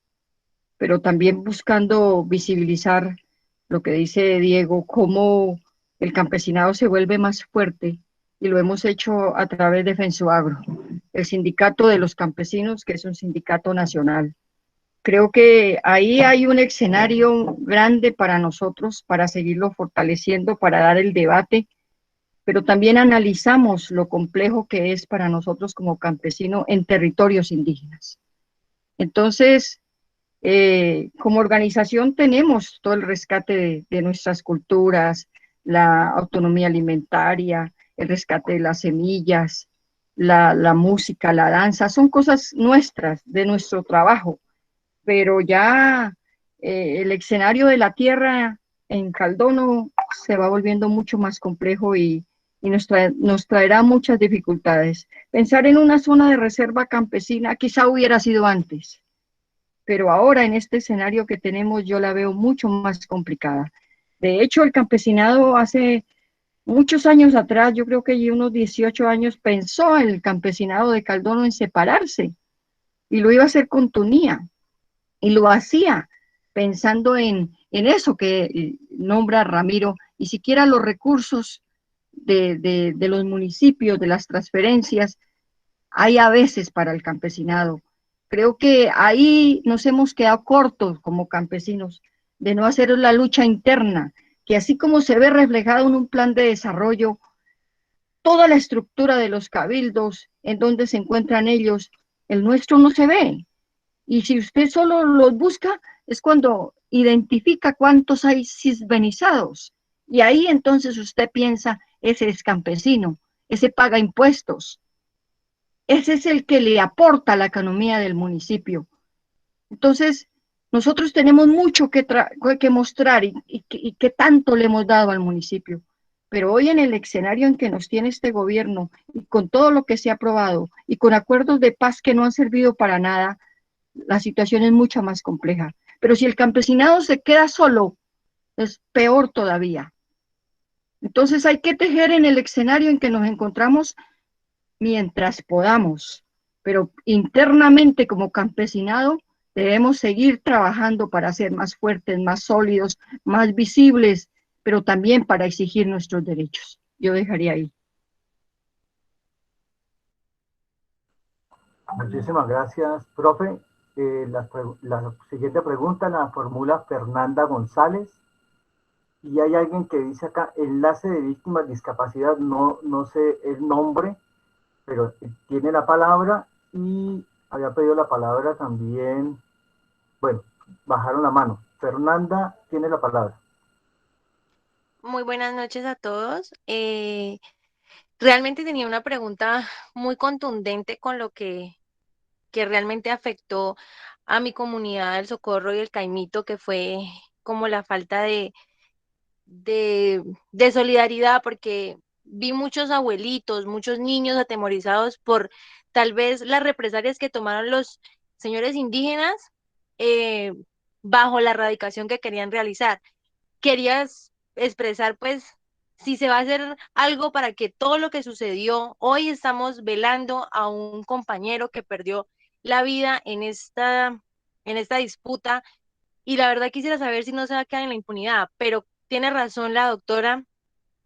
pero también buscando visibilizar lo que dice Diego, cómo el campesinado se vuelve más fuerte, y lo hemos hecho a través de FENSUAGRO, el sindicato de los campesinos, que es un sindicato nacional. Creo que ahí hay un escenario grande para nosotros, para seguirlo fortaleciendo, para dar el debate, pero también analizamos lo complejo que es para nosotros como campesinos en territorios indígenas. Entonces, como organización tenemos todo el rescate de nuestras culturas, la autonomía alimentaria, el rescate de las semillas, la música, la danza, son cosas nuestras, de nuestro trabajo, pero ya el escenario de la tierra en Caldono se va volviendo mucho más complejo y nos traerá muchas dificultades. Pensar en una zona de reserva campesina quizá hubiera sido antes, pero ahora en este escenario que tenemos yo la veo mucho más complicada. De hecho, el campesinado hace muchos años atrás, yo creo que ya unos 18 años, pensó el campesinado de Caldono en separarse y lo iba a hacer con Tunía y lo hacía pensando en eso que nombra Ramiro, y siquiera los recursos de los municipios, de las transferencias, hay a veces para el campesinado. Creo que ahí nos hemos quedado cortos como campesinos de no hacer la lucha interna, que así como se ve reflejado en un plan de desarrollo, toda la estructura de los cabildos, en donde se encuentran ellos, el nuestro no se ve. Y si usted solo los busca, es cuando identifica cuántos hay cisbenizados. Y ahí entonces usted piensa, ese es campesino, ese paga impuestos, ese es el que le aporta a la economía del municipio. Entonces, nosotros tenemos mucho que mostrar y que tanto le hemos dado al municipio. Pero hoy en el escenario en que nos tiene este gobierno, y con todo lo que se ha aprobado, y con acuerdos de paz que no han servido para nada, la situación es mucho más compleja. Pero si el campesinado se queda solo, es peor todavía. Entonces hay que tejer en el escenario en que nos encontramos mientras podamos, pero internamente como campesinado debemos seguir trabajando para ser más fuertes, más sólidos, más visibles, pero también para exigir nuestros derechos. Yo dejaría ahí. Muchísimas gracias, profe. La siguiente pregunta la formula Fernanda González. Y hay alguien que dice acá, enlace de víctimas de discapacidad, no sé el nombre, pero tiene la palabra y había pedido la palabra también. Bueno, bajaron la mano. Fernanda tiene la palabra. Muy buenas noches a todos. Realmente tenía una pregunta muy contundente con lo que realmente afectó a mi comunidad del Socorro y el Caimito, que fue como la falta de solidaridad, porque vi muchos abuelitos, muchos niños atemorizados por tal vez las represalias que tomaron los señores indígenas eh, bajo la erradicación que querían realizar. Querías expresar, pues, si se va a hacer algo para que todo lo que sucedió, hoy estamos velando a un compañero que perdió la vida en esta disputa, y la verdad quisiera saber si no se va a quedar en la impunidad, pero tiene razón la doctora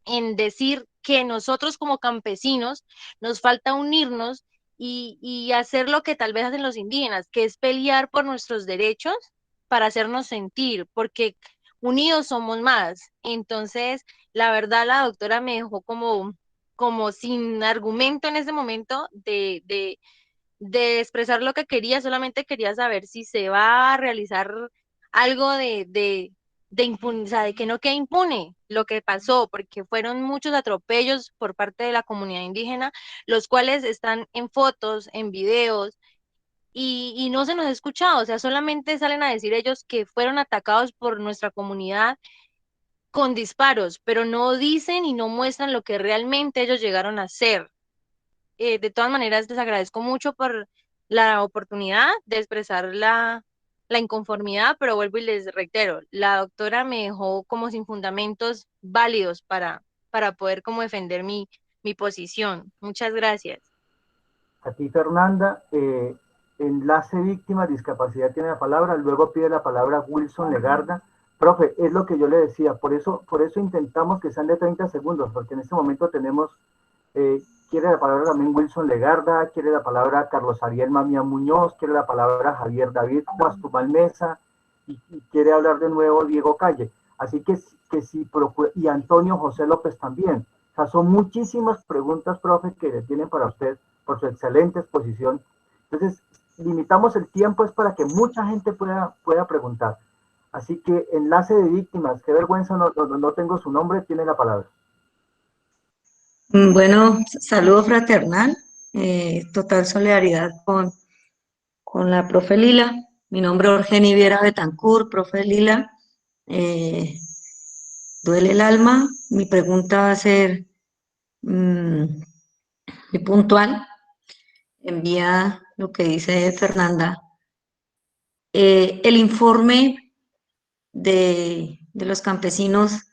en decir que nosotros como campesinos nos falta unirnos y hacer lo que tal vez hacen los indígenas, que es pelear por nuestros derechos para hacernos sentir, porque unidos somos más. Entonces, la verdad, la doctora me dejó como sin argumento en ese momento de expresar lo que quería, solamente quería saber si se va a realizar algo o sea, de que no quede impune lo que pasó, porque fueron muchos atropellos por parte de la comunidad indígena, los cuales están en fotos, en videos, y no se nos ha escuchado, o sea, solamente salen a decir ellos que fueron atacados por nuestra comunidad con disparos, pero no dicen y no muestran lo que realmente ellos llegaron a hacer. De todas maneras, les agradezco mucho por la oportunidad de expresar la inconformidad, pero vuelvo y les reitero, la doctora me dejó como sin fundamentos válidos para poder como defender mi posición. Muchas gracias. A ti, Fernanda. Enlace víctima, discapacidad tiene la palabra, luego pide la palabra Wilson Legarda. Profe, es lo que yo le decía, por eso intentamos que sean de 30 segundos, porque en este momento tenemos Quiere la palabra también Wilson Legarda, quiere la palabra Carlos Ariel Mamián Muñoz, quiere la palabra Javier David Guastumal Mesa, y quiere hablar de nuevo Diego Calle. Así que si procura, y Antonio José López también. O sea, son muchísimas preguntas, profe, que le tienen para usted por su excelente exposición. Entonces, limitamos el tiempo, es para que mucha gente pueda preguntar. Así que, enlace de víctimas, qué vergüenza, no tengo su nombre, tiene la palabra. Bueno, saludo fraternal, total solidaridad con la profe Lila. Mi nombre es Orgeni Viera Betancourt, profe Lila. Duele el alma. Mi pregunta va a ser muy puntual. Envía lo que dice Fernanda. El informe de los campesinos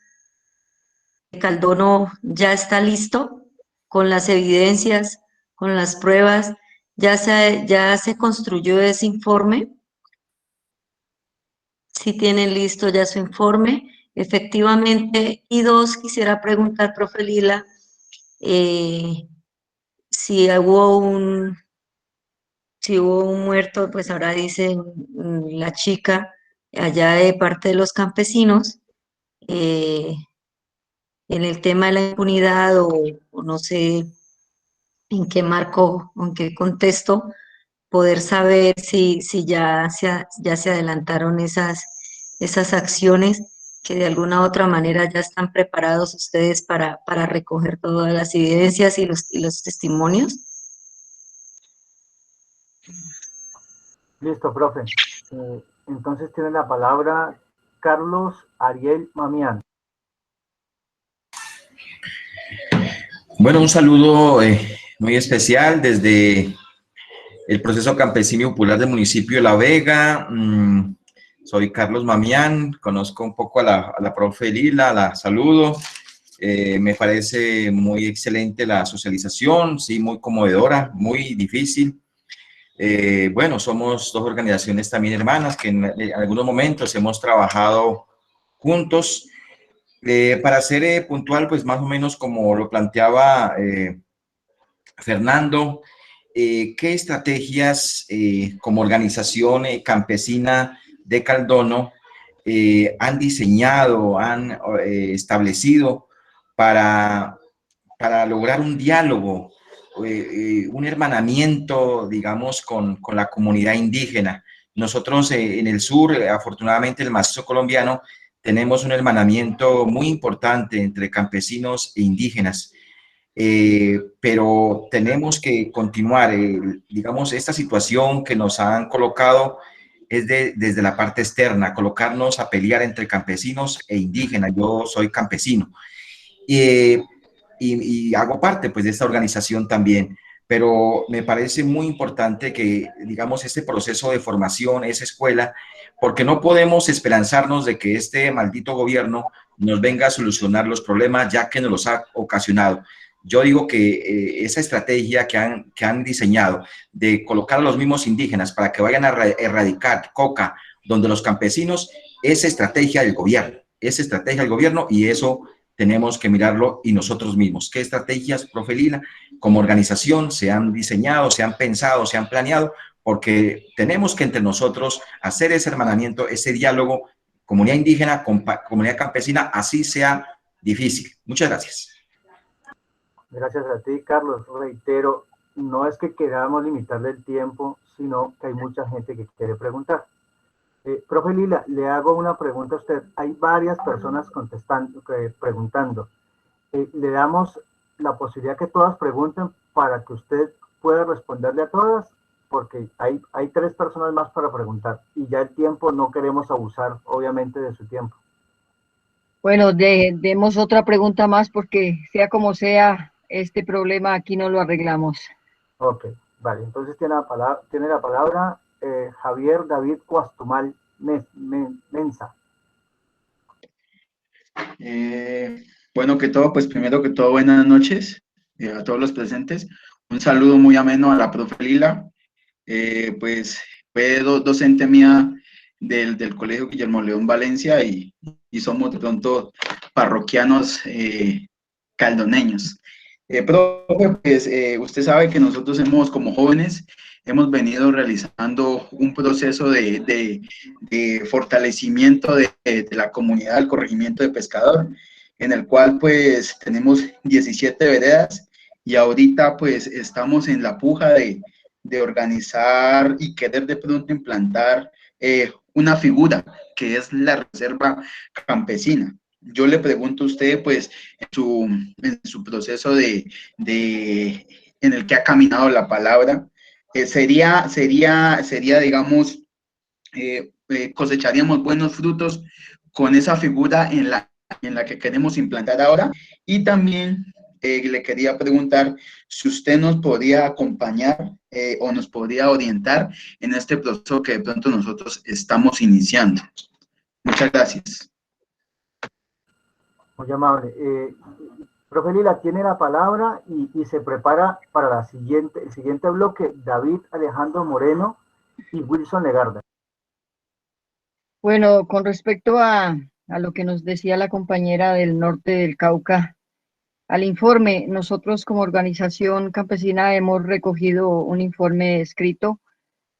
de Caldono ya está listo, con las evidencias, con las pruebas. Ya se construyó ese informe. Si tienen listo ya su informe, efectivamente. Y dos, quisiera preguntar, profe Lila, si hubo un muerto, pues ahora dicen la chica, allá de parte de los campesinos, en el tema de la impunidad, o no sé en qué marco o en qué contexto, poder saber si ya se adelantaron esas acciones, que de alguna u otra manera ya están preparados ustedes para recoger todas las evidencias y los testimonios. Listo, profe. Entonces tiene la palabra Carlos Ariel Mamián. Bueno, un saludo muy especial desde el proceso campesino y popular del municipio de La Vega. Soy Carlos Mamián, conozco un poco a la profe Lila, la saludo. Me parece muy excelente la socialización, sí, muy conmovedora, muy difícil. Bueno, somos dos organizaciones también hermanas que en algunos momentos hemos trabajado juntos. Para ser puntual, pues más o menos como lo planteaba Fernando, ¿qué estrategias como organización campesina de Caldono han diseñado, han establecido para lograr un diálogo, un hermanamiento, digamos, con la comunidad indígena? Nosotros en el sur, afortunadamente, el macizo colombiano, tenemos un hermanamiento muy importante entre campesinos e indígenas. Pero tenemos que continuar, digamos, esta situación que nos han colocado es desde la parte externa, colocarnos a pelear entre campesinos e indígenas. Yo soy campesino y hago parte, pues, de esta organización también, pero me parece muy importante que, digamos, este proceso de formación, esa escuela, porque no podemos esperanzarnos de que este maldito gobierno nos venga a solucionar los problemas, ya que nos los ha ocasionado. Yo digo que esa estrategia que han diseñado de colocar a los mismos indígenas para que vayan a erradicar coca donde los campesinos, es estrategia del gobierno, y eso tenemos que mirarlo y nosotros mismos. ¿Qué estrategias, profe Lila, como organización se han diseñado, se han pensado, se han planeado? Porque tenemos que entre nosotros hacer ese hermanamiento, ese diálogo, comunidad indígena, comunidad campesina, así sea difícil. Muchas gracias. Gracias a ti, Carlos. Reitero, no es que queramos limitarle el tiempo, sino que hay mucha gente que quiere preguntar. Profe Lila, le hago una pregunta a usted. Hay varias personas preguntando. Le damos la posibilidad que todas pregunten para que usted pueda responderle a todas, porque hay 3 personas más para preguntar y ya el tiempo no queremos abusar, obviamente, de su tiempo. Bueno, demos otra pregunta más, porque sea como sea, este problema aquí no lo arreglamos. Ok, vale. Entonces tiene la palabra Javier David Guastumal Mensa. Bueno, pues primero que todo, buenas noches a todos los presentes. Un saludo muy ameno a la profe Lila. Pues fue docente mía del Colegio Guillermo León Valencia, y somos de pronto parroquianos caldoneños. Profe, pues usted sabe que nosotros como jóvenes, hemos venido realizando un proceso de fortalecimiento de la comunidad del corregimiento de Pescador, en el cual pues tenemos 17 veredas y ahorita pues estamos en la puja de organizar y querer de pronto implantar una figura que es la reserva campesina. Yo le pregunto a usted, pues, en su proceso en el que ha caminado la palabra, sería, digamos, cosecharíamos buenos frutos con esa figura en la que queremos implantar ahora. Y también le quería preguntar si usted nos podría acompañar o nos podría orientar en este proceso que de pronto nosotros estamos iniciando. Muchas gracias. Muy amable. Profe Lila tiene la palabra y se prepara para el siguiente bloque, David Alejandro Moreno y Wilson Legarda. Bueno, con respecto a lo que nos decía la compañera del norte del Cauca, al informe, nosotros como organización campesina hemos recogido un informe escrito.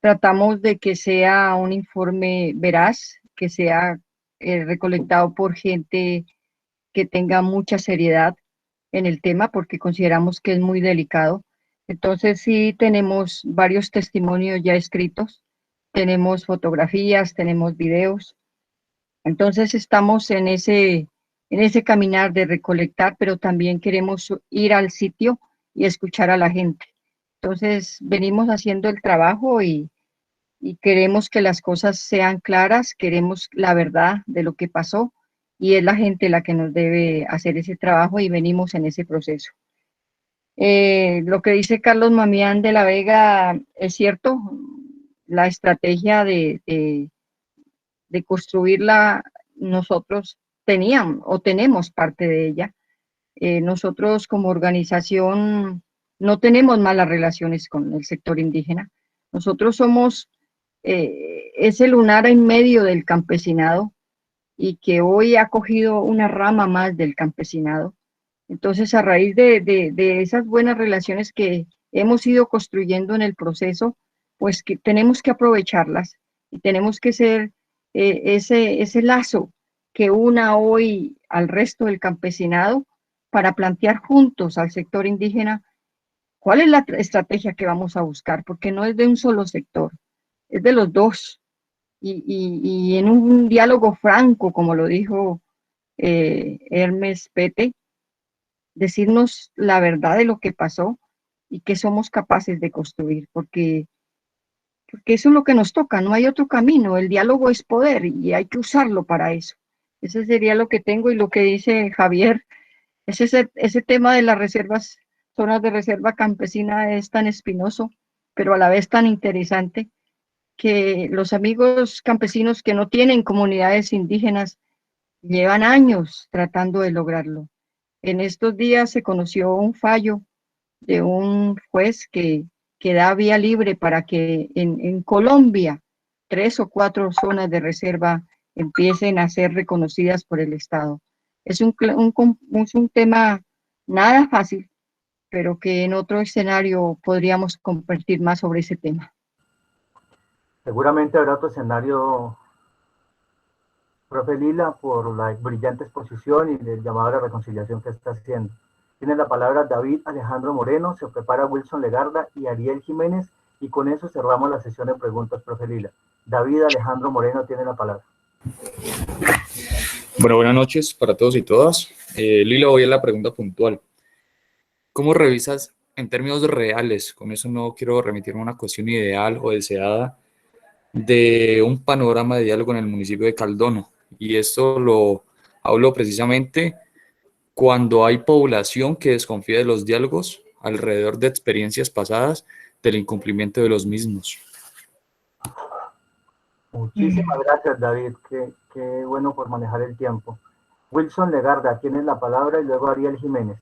Tratamos de que sea un informe veraz, que sea recolectado por gente que tenga mucha seriedad en el tema, porque consideramos que es muy delicado. Entonces sí tenemos varios testimonios ya escritos, tenemos fotografías, tenemos videos. Entonces estamos en ese caminar de recolectar, pero también queremos ir al sitio y escuchar a la gente. Entonces venimos haciendo el trabajo y queremos que las cosas sean claras, queremos la verdad de lo que pasó y es la gente la que nos debe hacer ese trabajo y venimos en ese proceso. Lo que dice Carlos Mamián de la Vega es cierto, la estrategia de construirla nosotros teníamos o tenemos parte de ella. Nosotros como organización no tenemos malas relaciones con el sector indígena. Nosotros somos ese lunar en medio del campesinado y que hoy ha cogido una rama más del campesinado. Entonces, a raíz de esas buenas relaciones que hemos ido construyendo en el proceso, pues que tenemos que aprovecharlas y tenemos que ser ese lazo que una hoy al resto del campesinado para plantear juntos al sector indígena cuál es la estrategia que vamos a buscar, porque no es de un solo sector, es de los dos. Y en un diálogo franco, como lo dijo Hermes Pete, decirnos la verdad de lo que pasó y que somos capaces de construir, porque eso es lo que nos toca, no hay otro camino, el diálogo es poder y hay que usarlo para eso. Ese sería lo que tengo y lo que dice Javier, ese tema de las reservas, zonas de reserva campesina es tan espinoso, pero a la vez tan interesante, que los amigos campesinos que no tienen comunidades indígenas llevan años tratando de lograrlo. En estos días se conoció un fallo de un juez que da vía libre para que en Colombia 3 o 4 zonas de reserva empiecen a ser reconocidas por el Estado. Es un tema nada fácil, pero que en otro escenario podríamos compartir más sobre ese tema. Seguramente habrá otro escenario, profe Lila, por la brillante exposición y el llamado a la reconciliación que está haciendo. Tiene la palabra David Alejandro Moreno, se prepara Wilson Legarda y Ariel Jiménez, y con eso cerramos la sesión de preguntas, profe Lila. David Alejandro Moreno tiene la palabra. Bueno, buenas noches para todos y todas. Lila, voy a la pregunta puntual. ¿Cómo revisas en términos reales, con eso no quiero remitirme a una cuestión ideal o deseada, de un panorama de diálogo en el municipio de Caldono? Y esto lo hablo precisamente cuando hay población que desconfía de los diálogos alrededor de experiencias pasadas del incumplimiento de los mismos. Muchísimas gracias, David. Qué bueno por manejar el tiempo. Wilson Legarda, tienes la palabra, y luego Ariel Jiménez.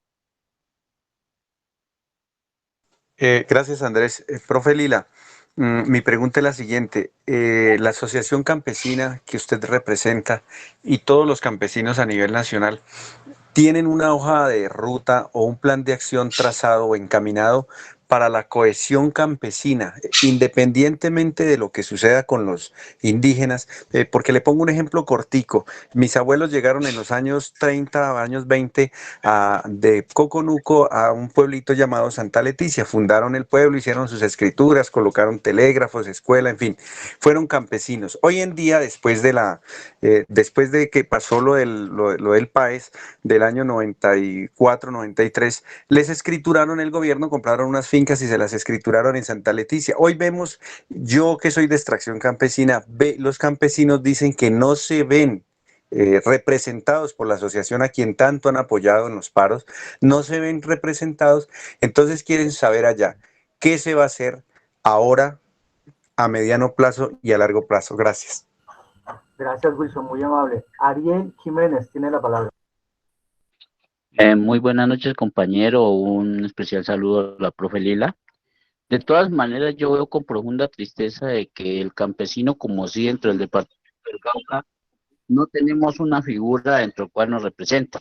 Gracias, Andrés. Profe Lila, mi pregunta es la siguiente. La Asociación Campesina que usted representa y todos los campesinos a nivel nacional ¿tienen una hoja de ruta o un plan de acción trazado o encaminado para la cohesión campesina, independientemente de lo que suceda con los indígenas? Porque le pongo un ejemplo cortico. Mis abuelos llegaron en los años 30, años 20, de Coconuco a un pueblito llamado Santa Leticia. Fundaron el pueblo, hicieron sus escrituras, colocaron telégrafos, escuela, en fin, fueron campesinos. Hoy en día, después de que pasó lo del PAES del año 94, 93, les escrituraron el gobierno, compraron unas fincas y se las escrituraron en Santa Leticia. Hoy vemos, yo que soy de extracción campesina, los campesinos dicen que no se ven representados por la asociación a quien tanto han apoyado en los paros, no se ven representados, entonces quieren saber allá qué se va a hacer ahora, a mediano plazo y a largo plazo. Gracias. Gracias, Wilson, muy amable. Ariel Jiménez tiene la palabra. Muy buenas noches, compañero. Un especial saludo a la profe Lila. De todas maneras, yo veo con profunda tristeza de que el campesino, como si dentro del departamento del Cauca, no tenemos una figura dentro del cual nos representa.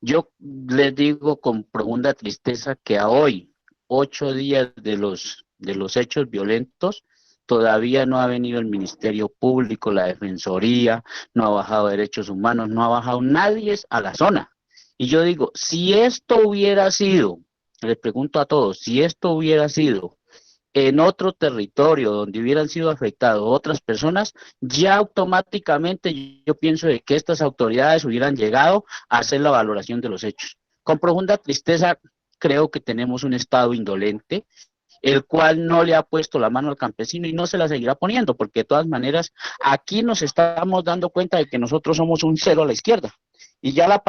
Yo les digo con profunda tristeza que a hoy, 8 días de los hechos violentos, todavía no ha venido el Ministerio Público, la Defensoría, no ha bajado Derechos Humanos, no ha bajado nadie a la zona. Y yo digo, si esto hubiera sido, les pregunto a todos, si esto hubiera sido en otro territorio donde hubieran sido afectados otras personas, ya automáticamente yo pienso de que estas autoridades hubieran llegado a hacer la valoración de los hechos. Con profunda tristeza creo que tenemos un Estado indolente, el cual no le ha puesto la mano al campesino y no se la seguirá poniendo, porque de todas maneras aquí nos estamos dando cuenta de que nosotros somos un cero a la izquierda. Y ya la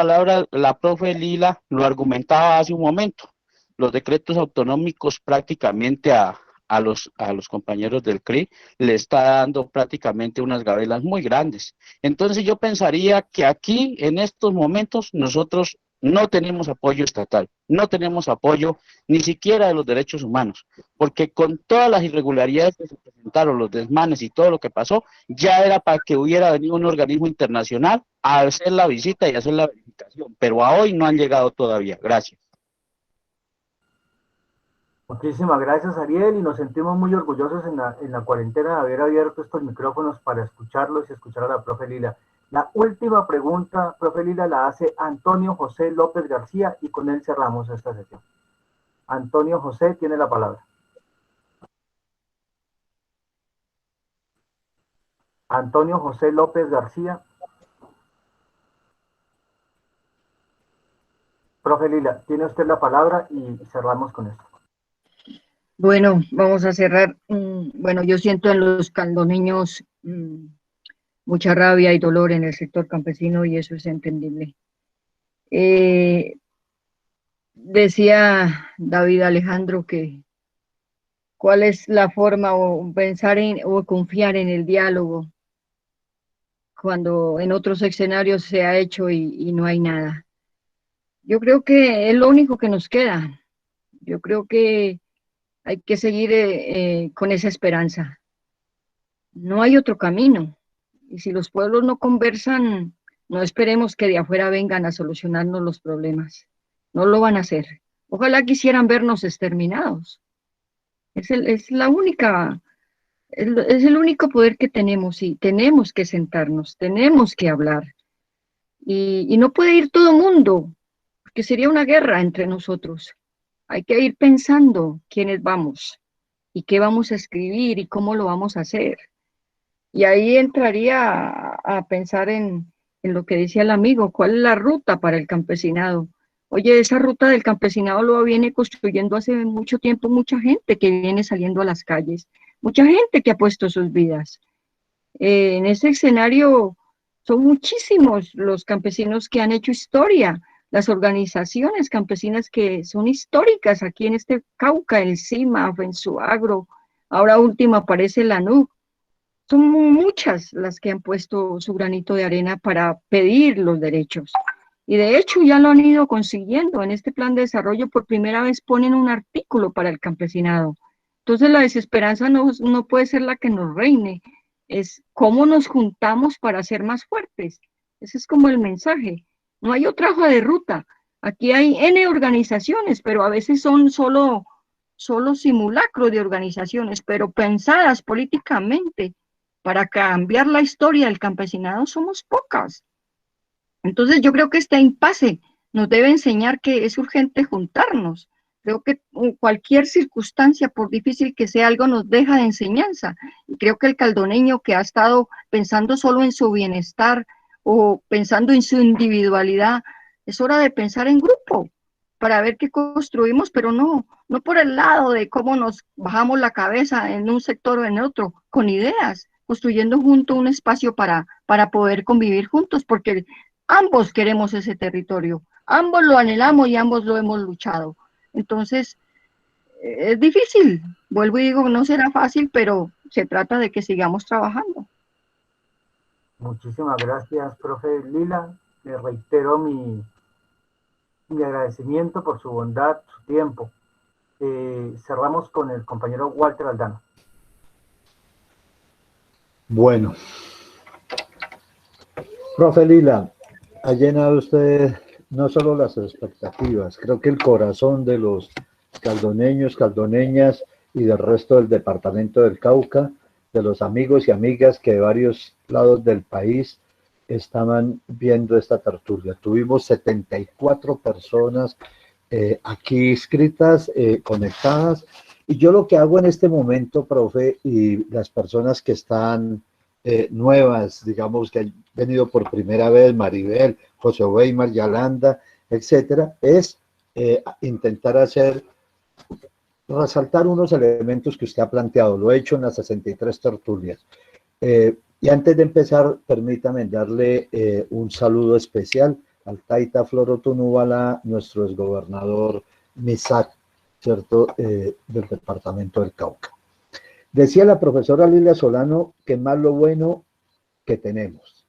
profe Lila lo argumentaba hace un momento, los decretos autonómicos prácticamente a los compañeros del CRI le está dando prácticamente unas gabelas muy grandes. Entonces yo pensaría que aquí en estos momentos nosotros no tenemos apoyo estatal, no tenemos apoyo ni siquiera de los derechos humanos, porque con todas las irregularidades que se presentaron, los desmanes y todo lo que pasó, ya era para que hubiera venido un organismo internacional a hacer la visita y hacer la verificación, pero a hoy no han llegado todavía. Gracias. Muchísimas gracias, Ariel, y nos sentimos muy orgullosos en la cuarentena de haber abierto estos micrófonos para escucharlos y escuchar a la profe Lila. La última pregunta, profe Lila, la hace Antonio José López García y con él cerramos esta sesión. Antonio José tiene la palabra. Antonio José López García. Profe Lila, tiene usted la palabra y cerramos con esto. Bueno, vamos a cerrar. Bueno, yo siento en los caldoneños mucha rabia y dolor en el sector campesino y eso es entendible. Decía David Alejandro que cuál es la forma o pensar en o confiar en el diálogo cuando en otros escenarios se ha hecho y no hay nada. Yo creo que es lo único que nos queda. Yo creo que hay que seguir con esa esperanza. No hay otro camino. Y si los pueblos no conversan, no esperemos que de afuera vengan a solucionarnos los problemas. No lo van a hacer. Ojalá quisieran vernos exterminados. Es el único poder que tenemos y tenemos que sentarnos, tenemos que hablar. Y no puede ir todo mundo, porque sería una guerra entre nosotros. Hay que ir pensando quiénes vamos y qué vamos a escribir y cómo lo vamos a hacer. Y ahí entraría a pensar en lo que decía el amigo, cuál es la ruta para el campesinado. Oye, esa ruta del campesinado lo viene construyendo hace mucho tiempo mucha gente que viene saliendo a las calles, mucha gente que ha puesto sus vidas. En ese escenario son muchísimos los campesinos que han hecho historia, las organizaciones campesinas que son históricas aquí en este Cauca, el CIMA, FENSUAGRO, ahora último aparece la NUC. Son muchas las que han puesto su granito de arena para pedir los derechos. Y de hecho ya lo han ido consiguiendo. En este plan de desarrollo por primera vez ponen un artículo para el campesinado. Entonces la desesperanza no puede ser la que nos reine. Es cómo nos juntamos para ser más fuertes. Ese es como el mensaje. No hay otra hoja de ruta. Aquí hay N organizaciones, pero a veces son solo simulacros de organizaciones, pero pensadas políticamente para cambiar la historia del campesinado somos pocas. Entonces yo creo que este impasse nos debe enseñar que es urgente juntarnos. Creo que cualquier circunstancia, por difícil que sea algo, nos deja de enseñanza. Y creo que el caldoneño que ha estado pensando solo en su bienestar o pensando en su individualidad, es hora de pensar en grupo para ver qué construimos, pero no por el lado de cómo nos bajamos la cabeza en un sector o en otro, con ideas, construyendo junto un espacio para poder convivir juntos, porque ambos queremos ese territorio, ambos lo anhelamos y ambos lo hemos luchado. Entonces, es difícil, vuelvo y digo, no será fácil, pero se trata de que sigamos trabajando. Muchísimas gracias, profe Lila. Le reitero mi agradecimiento por su bondad, su tiempo. Cerramos con el compañero Walter Aldana. Bueno, profe Lila, ha llenado usted no solo las expectativas, creo que el corazón de los caldoneños, caldoneñas y del resto del departamento del Cauca, de los amigos y amigas que de varios lados del país estaban viendo esta tertulia. Tuvimos 74 personas aquí inscritas, conectadas, y yo lo que hago en este momento, profe, y las personas que están nuevas, digamos, que han venido por primera vez, Maribel, José Weimar, Yalanda, etcétera, es intentar resaltar unos elementos que usted ha planteado. Lo he hecho en las 63 tertulias. Y antes de empezar, permítame darle un saludo especial al Taita Florotunúbala, nuestro exgobernador Misak, ¿cierto?, del departamento del Cauca. Decía la profesora Lilia Solano que más lo bueno que tenemos.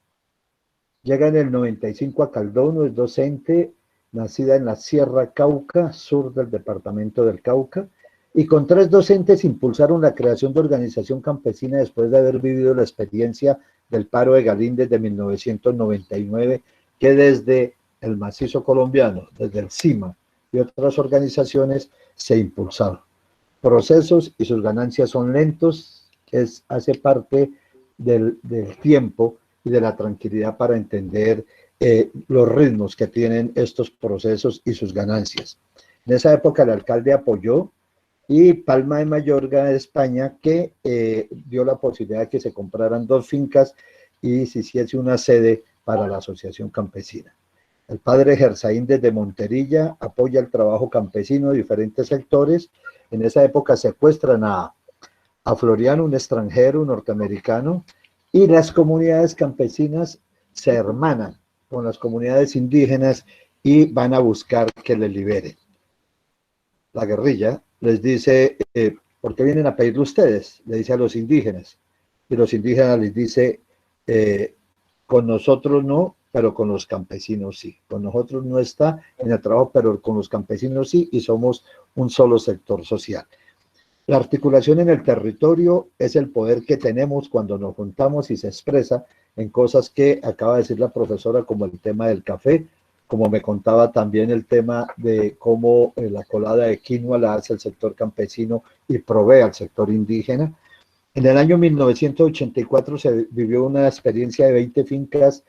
Llega en el 95 a Caldono, es docente, nacida en la Sierra Cauca, sur del departamento del Cauca, y con 3 docentes impulsaron la creación de organización campesina después de haber vivido la experiencia del paro de Galíndez de 1999, que desde el macizo colombiano, desde el CIMA y otras organizaciones se impulsaron. Procesos y sus ganancias son lentos, hace parte del tiempo y de la tranquilidad para entender los ritmos que tienen estos procesos y sus ganancias. En esa época el alcalde apoyó, y Palma de Mayorga de España, que dio la posibilidad de que se compraran 2 fincas y se hiciese una sede para la asociación campesina. El padre Gersaín desde Monterilla apoya el trabajo campesino de diferentes sectores. En esa época secuestran a Floriano, un extranjero, un norteamericano, y las comunidades campesinas se hermanan con las comunidades indígenas y van a buscar que les liberen. La guerrilla les dice, ¿por qué vienen a pedirle ustedes? Le dice a los indígenas, y los indígenas les dice, con nosotros no, pero con los campesinos sí. Con nosotros no está en el trabajo, pero con los campesinos sí, y somos un solo sector social. La articulación en el territorio es el poder que tenemos cuando nos juntamos y se expresa en cosas que acaba de decir la profesora, como el tema del café, como me contaba también el tema de cómo la colada de quinoa la hace el sector campesino y provee al sector indígena. En el año 1984 se vivió una experiencia de 20 fincas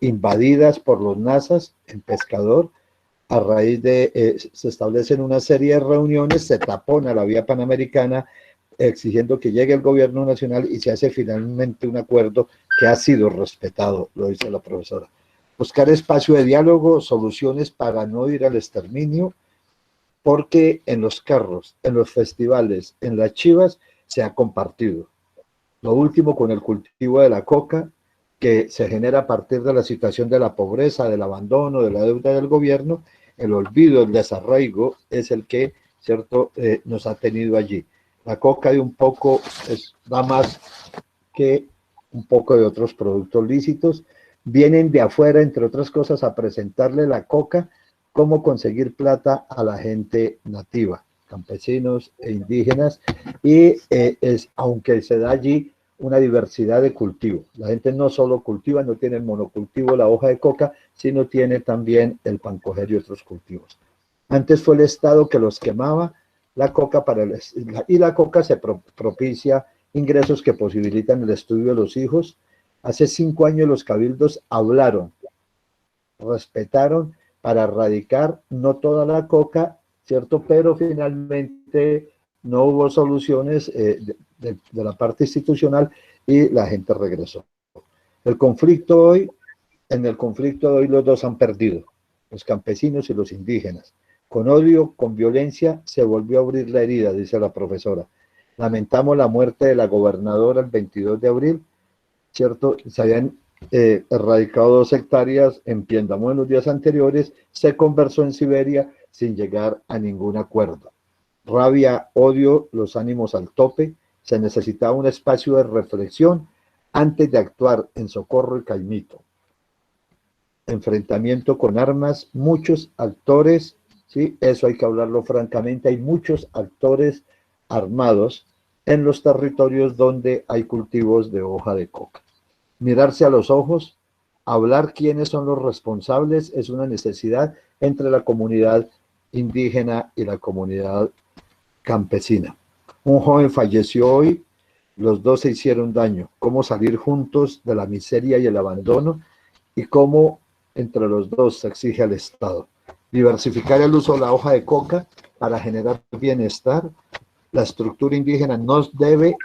invadidas por los nazas en Pescador. A raíz de, se establecen una serie de reuniones, se tapona la vía panamericana exigiendo que llegue el gobierno nacional y se hace finalmente un acuerdo que ha sido respetado, lo dice la profesora. Buscar espacio de diálogo, soluciones para no ir al exterminio, porque en los carros, en los festivales, en las chivas, se ha compartido. Lo último con el cultivo de la coca, que se genera a partir de la situación de la pobreza, del abandono, de la deuda del gobierno, el olvido, el desarraigo, es el que, ¿cierto?, nos ha tenido allí. La coca de un poco da más que un poco de otros productos lícitos. Vienen de afuera, entre otras cosas, a presentarle la coca, cómo conseguir plata a la gente nativa, campesinos e indígenas, y aunque se da allí una diversidad de cultivo. La gente no solo cultiva, no tiene el monocultivo, la hoja de coca, sino tiene también el pancoger y otros cultivos. Antes fue el Estado que los quemaba, la coca y la coca se propicia ingresos que posibilitan el estudio de los hijos. Hace 5 años los cabildos hablaron, respetaron para erradicar no toda la coca, ¿cierto? Pero finalmente no hubo soluciones de la parte institucional y la gente regresó. En el conflicto de hoy los dos han perdido, los campesinos y los indígenas. Con odio, con violencia, se volvió a abrir la herida, dice la profesora. Lamentamos la muerte de la gobernadora el 22 de abril, ¿cierto? Se habían erradicado 2 hectáreas en Piendamó en los días anteriores, se conversó en Siberia sin llegar a ningún acuerdo. Rabia, odio, los ánimos al tope, se necesitaba un espacio de reflexión antes de actuar en Socorro y Caimito. Enfrentamiento con armas, muchos actores, ¿sí? Eso hay que hablarlo francamente, hay muchos actores armados en los territorios donde hay cultivos de hoja de coca. Mirarse a los ojos, hablar quiénes son los responsables es una necesidad entre la comunidad indígena y la comunidad campesina. Un joven falleció hoy, los dos se hicieron daño. ¿Cómo salir juntos de la miseria y el abandono? Y cómo entre los dos se exige al Estado. Diversificar el uso de la hoja de coca para generar bienestar. La estructura indígena no debe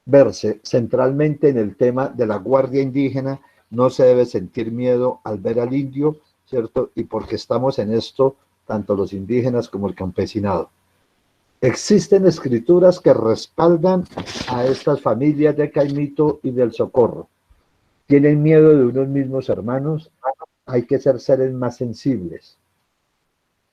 verse centralmente en el tema de la guardia indígena, no se debe sentir miedo al ver al indio, ¿cierto? Y porque estamos en esto, tanto los indígenas como el campesinado. Existen escrituras que respaldan a estas familias de Caimito y del Socorro. Tienen miedo de unos mismos hermanos, hay que ser seres más sensibles.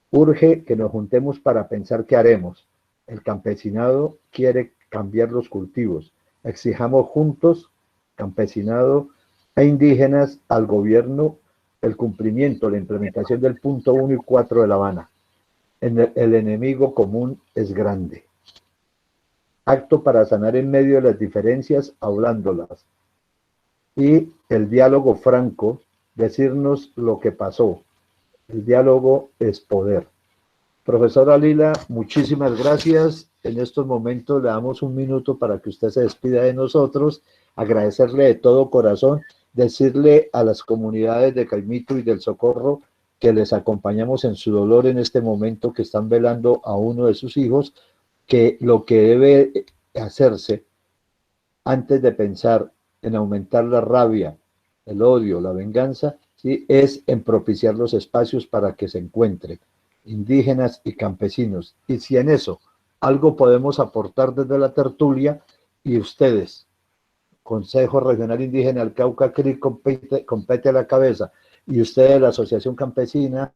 Urge que nos juntemos para pensar qué haremos. El campesinado quiere cambiar los cultivos. Exijamos juntos, campesinado e indígenas, al gobierno el cumplimiento, la implementación del punto 1 y 4 de La Habana. El enemigo común es grande. Acto para sanar en medio de las diferencias, hablándolas. Y el diálogo franco, decirnos lo que pasó. El diálogo es poder. Profesora Lila, muchísimas gracias. En estos momentos le damos un minuto para que usted se despida de nosotros, agradecerle de todo corazón, decirle a las comunidades de Caimito y del Socorro que les acompañamos en su dolor en este momento, que están velando a uno de sus hijos, que lo que debe hacerse antes de pensar en aumentar la rabia, el odio, la venganza, ¿sí?, es en propiciar los espacios para que se encuentren indígenas y campesinos. Y si en eso algo podemos aportar desde la tertulia, y ustedes, Consejo Regional Indígena del Cauca, CRI, compete a la cabeza, y ustedes, la Asociación Campesina,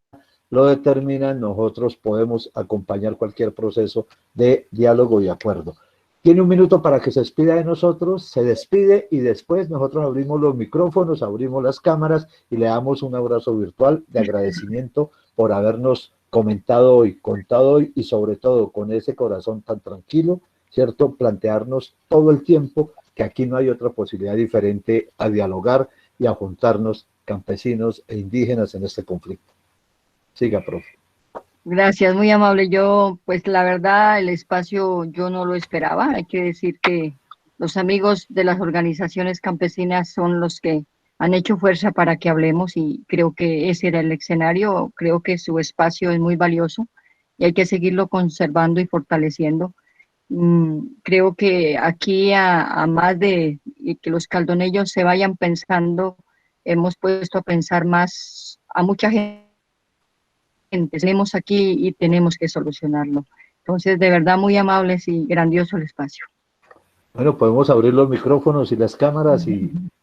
lo determinan, nosotros podemos acompañar cualquier proceso de diálogo y acuerdo. Tiene un minuto para que se despida de nosotros, se despide y después nosotros abrimos los micrófonos, abrimos las cámaras y le damos un abrazo virtual de agradecimiento por habernos comentado hoy, contado hoy y sobre todo con ese corazón tan tranquilo, ¿cierto? Plantearnos todo el tiempo que aquí no hay otra posibilidad diferente a dialogar y a juntarnos campesinos e indígenas en este conflicto. Siga, profe. Gracias, muy amable. Yo, pues la verdad, el espacio yo no lo esperaba. Hay que decir que los amigos de las organizaciones campesinas son los que han hecho fuerza para que hablemos y creo que ese era el escenario. Creo que su espacio es muy valioso y hay que seguirlo conservando y fortaleciendo. Creo que aquí a más de que los caldoneños se vayan pensando, hemos puesto a pensar más a mucha gente. Tenemos aquí y tenemos que solucionarlo. Entonces, de verdad, muy amables y grandioso el espacio. Bueno, podemos abrir los micrófonos y las cámaras y